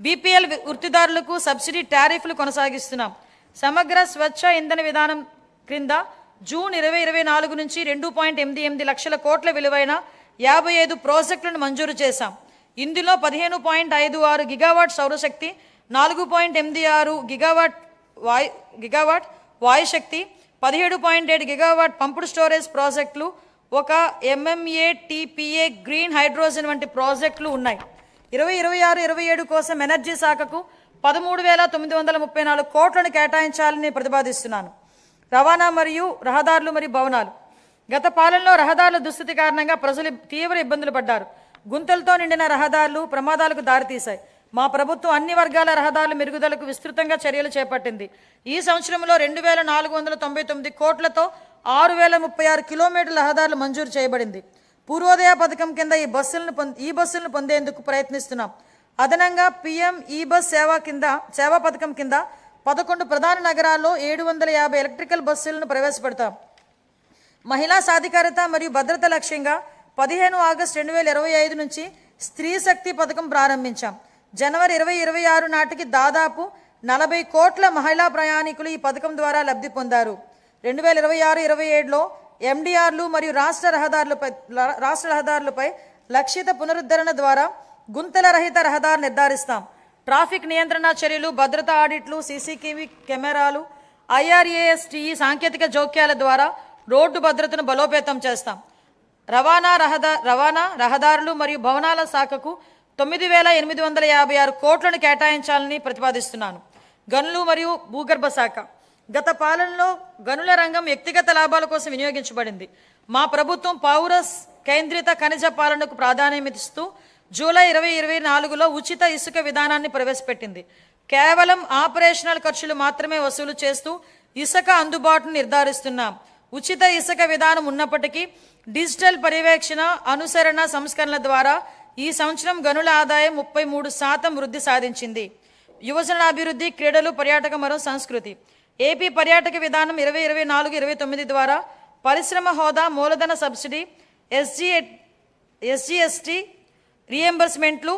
BPL వృత్తిదారులకు subsidy టారిఫ్లు కొనసాగిస్తున్నాం. సమగ్ర స్వచ్ఛ ఇంధన విధానం క్రింద జూన్ 2024 నుంచి 2.88 లక్షల కోట్ల విలువైన 55 ప్రాజెక్టులను మంజూరు చేశాం. ఇందులో 15.56 గిగావాట్ సౌరశక్తి, 4.86 గిగావాట్ వాయుశక్తి, 17.7 గిగావాట్ పంపుడు స్టోరేజ్ ప్రాజెక్టులు, 1 MMATPA గ్రీన్ హైడ్రోజన్ వంటి ప్రాజెక్టులు ఉన్నాయి. 2026-27 కోసం ఎనర్జీ శాఖకు 13,934 కోట్లను కేటాయించాలని ప్రతిపాదిస్తున్నాను. రవాణా మరియు రహదారులు మరియు భవనాలు. గత పాలనలో రహదారుల దుస్థితి కారణంగా ప్రజలు తీవ్ర ఇబ్బందులు పడ్డారు. గుంతలతో నిండిన రహదారులు ప్రమాదాలకు దారితీశాయి. మా ప్రభుత్వం అన్ని వర్గాల రహదారుల మెరుగుదలకు విస్తృతంగా చర్యలు చేపట్టింది. ఈ సంవత్సరంలో 2,499 కోట్లతో 6,036 కిలోమీటర్ల రహదారులు మంజూరు చేయబడింది. పూర్వోదయ పథకం కింద ఈ బస్సులను పొందేందుకు ప్రయత్నిస్తున్నాం. అదనంగా PM ఈ-బస్ సేవా పథకం కింద 11 ప్రధాన నగరాల్లో 750 ఎలక్ట్రికల్ బస్సులను ప్రవేశపెడతాం. మహిళా సాధికారత మరియు భద్రత లక్ష్యంగా 15 ఆగస్టు 2025 నుంచి స్త్రీ శక్తి పథకం ప్రారంభించాం. జనవరి 2026 నాటికి దాదాపు 40 కోట్ల మహిళా ప్రయాణికులు ఈ పథకం ద్వారా లబ్ధి పొందారు. 2026-27లో MDRలు మరియు రాష్ట్ర రహదారులపై లక్షిత పునరుద్ధరణ ద్వారా గుంతల రహిత రహదారు నిర్ధారిస్తాం. ట్రాఫిక్ నియంత్రణ చర్యలు, భద్రతా ఆడిట్లు, CCTV కెమెరాలు, IRASTE సాంకేతిక జోక్యాల ద్వారా రోడ్డు భద్రతను బలోపేతం చేస్తాం. రవాణా రహదారులు మరియు భవనాల శాఖకు 9,856 కోట్లను కేటాయించాలని ప్రతిపాదిస్తున్నాను. గనులు మరియు భూగర్భ శాఖ. గత పాలనలో గనుల రంగం వ్యక్తిగత లాభాల కోసం వినియోగించబడింది. మా ప్రభుత్వం పౌర కేంద్రిత ఖనిజ పాలనకు ప్రాధాన్యమిస్తూ జూలై 2024లో ఉచిత ఇసుక విధానాన్ని ప్రవేశపెట్టింది. కేవలం ఆపరేషనల్ ఖర్చులు మాత్రమే వసూలు చేస్తూ ఇసుక అందుబాటును నిర్ధారిస్తున్నాం. ఉచిత ఇసుక విధానం ఉన్నప్పటికీ డిజిటల్ పర్యవేక్షణ, అనుసరణ సంస్కరణల ద్వారా ఈ సంవత్సరం గనుల ఆదాయం 33% వృద్ధి సాధించింది. యువజన అభివృద్ధి, క్రీడలు, పర్యాటకం మరియు సంస్కృతి. ఏపీ పర్యాటక విధానం 2024-29 ద్వారా పరిశ్రమ హోదా, మూలధన సబ్సిడీ, ఎస్జీఎస్టీ రీఎంబర్స్మెంట్లు,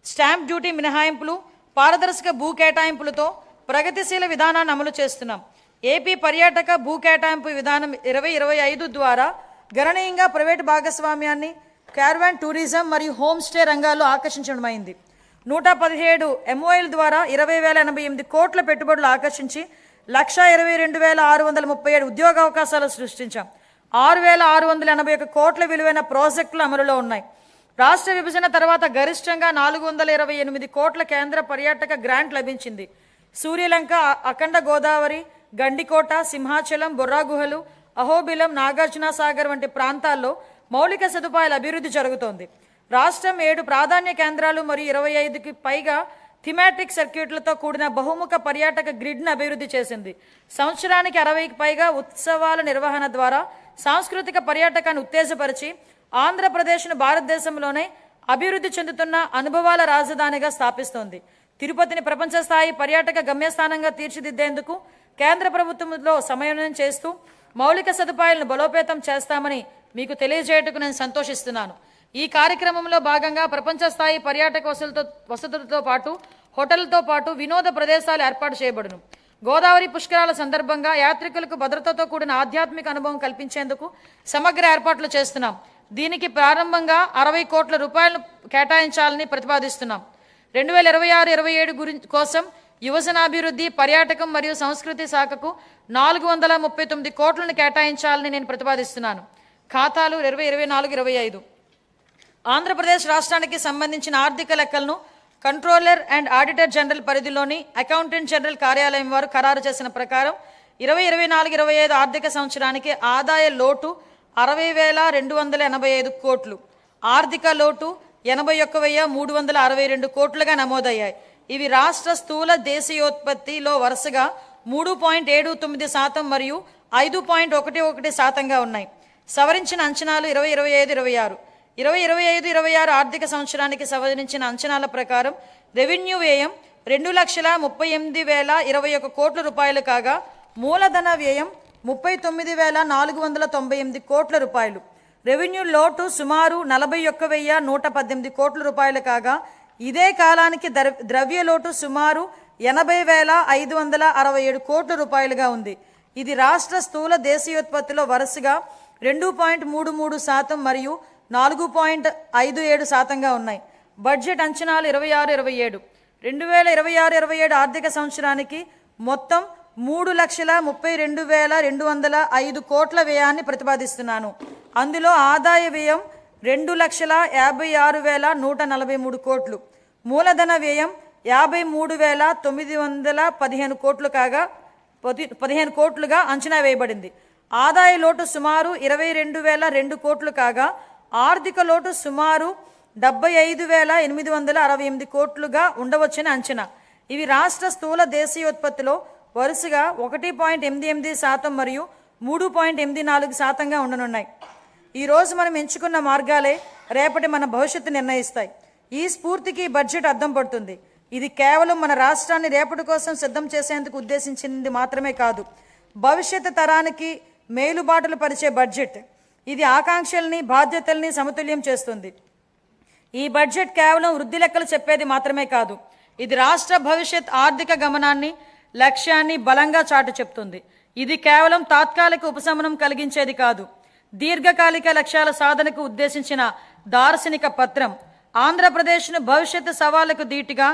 స్టాంప్ డ్యూటీ మినహాయింపులు, పారదర్శక భూ కేటాయింపులతో ప్రగతిశీల విధానాన్ని అమలు చేస్తున్నాం. ఏపీ పర్యాటక భూ కేటాయింపు విధానం 2025 ద్వారా గణనీయంగా ప్రైవేటు భాగస్వామ్యాన్ని, క్యారవాన్ టూరిజం మరియు హోమ్ స్టే రంగాల్లో ఆకర్షించడమైంది. 117 MOL ద్వారా 20,088 కోట్ల పెట్టుబడులు ఆకర్షించి 122,637 ఉద్యోగ అవకాశాలు సృష్టించాం. 6,681 కోట్ల విలువైన ప్రాజెక్టులు అమలులో ఉన్నాయి. రాష్ట్ర విభజన తర్వాత గరిష్టంగా 428 కోట్ల కేంద్ర పర్యాటక గ్రాంట్ లభించింది. సూర్యలంక, అఖండ గోదావరి, గండికోట, సింహాచలం, బొర్రా గుహలు, అహోబిలం, నాగార్జున సాగర్ వంటి ప్రాంతాల్లో మౌలిక సదుపాయాల అభివృద్ధి జరుగుతోంది. రాష్ట్రం 7 ప్రాధాన్య కేంద్రాలు మరియు 25కి పైగా థిమాటిక్ సర్క్యూట్లతో కూడిన బహుముఖ పర్యాటక గ్రిడ్ను అభివృద్ధి చేసింది. సంవత్సరానికి 60కి పైగా ఉత్సవాల నిర్వహణ ద్వారా సాంస్కృతిక పర్యాటకాన్ని ఉత్తేజపరిచి ఆంధ్రప్రదేశ్ను భారతదేశంలోనే అభివృద్ధి చెందుతున్న అనుభవాల రాజధానిగా స్థాపిస్తోంది. తిరుపతిని ప్రపంచ స్థాయి పర్యాటక గమ్యస్థానంగా తీర్చిదిద్దేందుకు కేంద్ర ప్రభుత్వంలో సమన్వయం చేస్తూ మౌలిక సదుపాయాలను బలోపేతం చేస్తామని మీకు తెలియజేయటకు నేను సంతోషిస్తున్నాను. ఈ కార్యక్రమంలో భాగంగా ప్రపంచ స్థాయి పర్యాటక వసతులతో పాటు హోటళ్లతో పాటు వినోద ప్రదేశాలు ఏర్పాటు చేయబడును. గోదావరి పుష్కరాల సందర్భంగా యాత్రికులకు భద్రతతో కూడిన ఆధ్యాత్మిక అనుభవం కల్పించేందుకు సమగ్ర ఏర్పాట్లు చేస్తున్నాం. దీనికి ప్రారంభంగా 60 కోట్ల రూపాయలను కేటాయించాలని ప్రతిపాదిస్తున్నాం. 2026-27 కోసం యువజనాభివృద్ధి, పర్యాటకం మరియు సంస్కృతి శాఖకు 439 కోట్లను కేటాయించాలని నేను ప్రతిపాదిస్తున్నాను. ఖాతాలు 2024-25. ఆంధ్రప్రదేశ్ రాష్ట్రానికి సంబంధించిన ఆర్థిక లెక్కలను కంట్రోలర్ అండ్ ఆడిటర్ జనరల్ పరిధిలోని అకౌంటెంట్ జనరల్ కార్యాలయం వారు ఖరారు చేసిన ప్రకారం 2024-25 ఆర్థిక సంవత్సరానికి ఆదాయ లోటు 60,285 కోట్లు, ఆర్థిక లోటు 81,362 కోట్లుగా నమోదయ్యాయి. ఇవి రాష్ట్ర స్థూల దేశీయోత్పత్తిలో వరుసగా 3.79% మరియు 5.11%గా ఉన్నాయి. సవరించిన అంచనాలు 2025-26. 2025-26 ఆర్థిక సంవత్సరానికి సవరించిన అంచనాల ప్రకారం రెవెన్యూ వ్యయం 2,38,021 కోట్ల రూపాయలు కాగా మూలధన వ్యయం 39,498 కోట్ల రూపాయలు. రెవెన్యూ లోటు సుమారు 41,118 కోట్ల రూపాయలు కాగా ఇదే కాలానికి ద్రవ్య లోటు సుమారు 80,567 కోట్ల రూపాయలుగా ఉంది. ఇది రాష్ట్ర స్థూల దేశీయోత్పత్తిలో వరుసగా 2.33% మరియు 4.57%గా ఉన్నాయి. బడ్జెట్ అంచనాలు 26-27. 2026-27 ఆర్థిక సంవత్సరానికి మొత్తం 3,32,205 కోట్ల వ్యయాన్ని ప్రతిపాదిస్తున్నాను. అందులో ఆదాయ వ్యయం 2,56,143 కోట్లు, మూలధన వ్యయం 53,915 కోట్లు కాగా 15 కోట్లుగా అంచనా వేయబడింది. ఆదాయ లోటు సుమారు 22,002 కోట్లు కాగా ఆర్థిక లోటు సుమారు 75,868 కోట్లుగా ఉండవచ్చని అంచనా. ఇవి రాష్ట్ర స్థూల దేశీయోత్పత్తిలో వరుసగా 1.88% మరియు 3.84%గా ఉండనున్నాయి. ఈరోజు మనం ఎంచుకున్న మార్గాలే రేపటి మన భవిష్యత్తు నిర్ణయిస్తాయి. ఈ స్ఫూర్తికి బడ్జెట్ అద్దం పడుతుంది. ఇది కేవలం మన రాష్ట్రాన్ని రేపటి కోసం సిద్ధం చేసేందుకు ఉద్దేశించింది మాత్రమే కాదు, భవిష్యత్తు తరానికి మేలుబాటులు పరిచే బడ్జెట్. ఇది ఆకాంక్షల్ని, బాధ్యతల్ని సమతుల్యం చేస్తుంది. ఈ బడ్జెట్ కేవలం వృద్ధి లెక్కలు చెప్పేది మాత్రమే కాదు, ఇది రాష్ట్ర భవిష్యత్ ఆర్థిక గమనాన్ని, లక్ష్యాన్ని బలంగా చాటు చెప్తుంది. ఇది కేవలం తాత్కాలిక ఉపశమనం కలిగించేది కాదు, దీర్ఘకాలిక లక్ష్యాల సాధనకు ఉద్దేశించిన దార్శనిక పత్రం. ఆంధ్రప్రదేశ్ను భవిష్యత్తు సవాళ్లకు ధీటుగా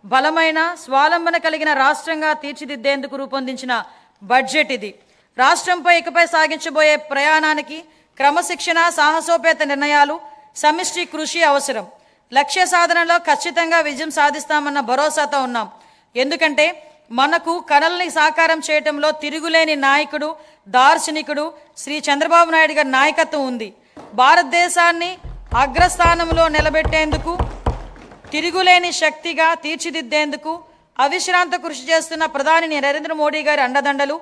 బలమైన స్వాలంబన కలిగిన రాష్ట్రంగా తీర్చిదిద్దేందుకు రూపొందించిన బడ్జెట్ ఇది. రాష్ట్రంపై ఇకపై సాగించబోయే ప్రయాణానికి క్రమశిక్షణ, సాహసోపేత నిర్ణయాలు, సమిష్టి కృషి అవసరం. లక్ష్య సాధనలో ఖచ్చితంగా విజయం సాధిస్తామన్న భరోసాతో ఉన్నాం. ఎందుకంటే మనకు కలల్ని సాకారం చేయటంలో తిరుగులేని నాయకుడు, దార్శనికుడు శ్రీ చంద్రబాబు నాయుడు గారి నాయకత్వం ఉంది. భారతదేశాన్ని అగ్రస్థానంలో నిలబెట్టేందుకు, తిరుగులేని శక్తిగా తీర్చిదిద్దేందుకు అవిశ్రాంత కృషి చేస్తున్న ప్రధాని నరేంద్ర మోడీ గారి అండదండలు,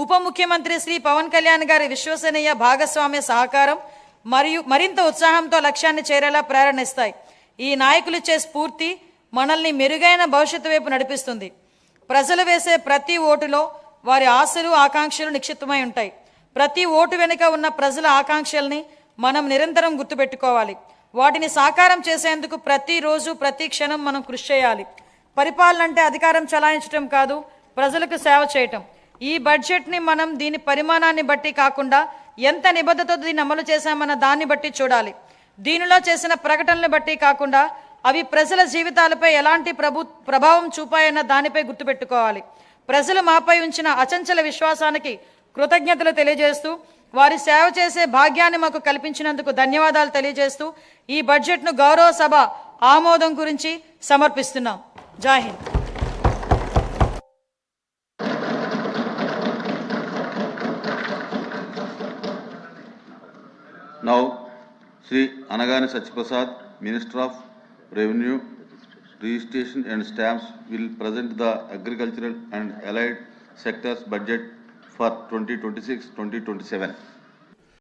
ఉప ముఖ్యమంత్రి శ్రీ పవన్ కళ్యాణ్ గారి విశ్వసనీయ భాగస్వామ్య సహకారం మరియు మరింత ఉత్సాహంతో లక్ష్యాన్ని చేరేలా ప్రేరణిస్తాయి. ఈ నాయకులిచ్చే స్ఫూర్తి మనల్ని మెరుగైన భవిష్యత్తు వైపు నడిపిస్తుంది. ప్రజలు వేసే ప్రతి ఓటులో వారి ఆశలు, ఆకాంక్షలు నిక్షిప్తమై ఉంటాయి. ప్రతి ఓటు వెనుక ఉన్న ప్రజల ఆకాంక్షల్ని మనం నిరంతరం గుర్తుపెట్టుకోవాలి. వాటిని సాకారం చేసేందుకు ప్రతిరోజు, ప్రతి క్షణం మనం కృషి చేయాలి. పరిపాలన అంటే అధికారం చలాయించడం కాదు, ప్రజలకు సేవ చేయటం. ఈ బడ్జెట్ని మనం దీని పరిమాణాన్ని బట్టి కాకుండా ఎంత నిబద్ధతతో దీన్ని అమలు చేశామన్న దాన్ని బట్టి చూడాలి. దీనిలో చేసిన ప్రకటనలు బట్టి కాకుండా అవి ప్రజల జీవితాలపై ఎలాంటి ప్రభావం చూపాయన్న దానిపై గుర్తుపెట్టుకోవాలి. ప్రజలు మాపై ఉంచిన అచంచల విశ్వాసానికి కృతజ్ఞతలు తెలియజేస్తూ, వారి సేవ చేసే భాగ్యాన్ని మాకు కల్పించినందుకు ధన్యవాదాలు తెలియజేస్తూ ఈ బడ్జెట్ను గౌరవ సభ ఆమోదం గురించి సమర్పిస్తున్నాం. జై Hind. Now, Sri Anagani Sachiprasad, Minister of Revenue, Registration and Stamps will present the agricultural and allied sectors budget for 2026-2027.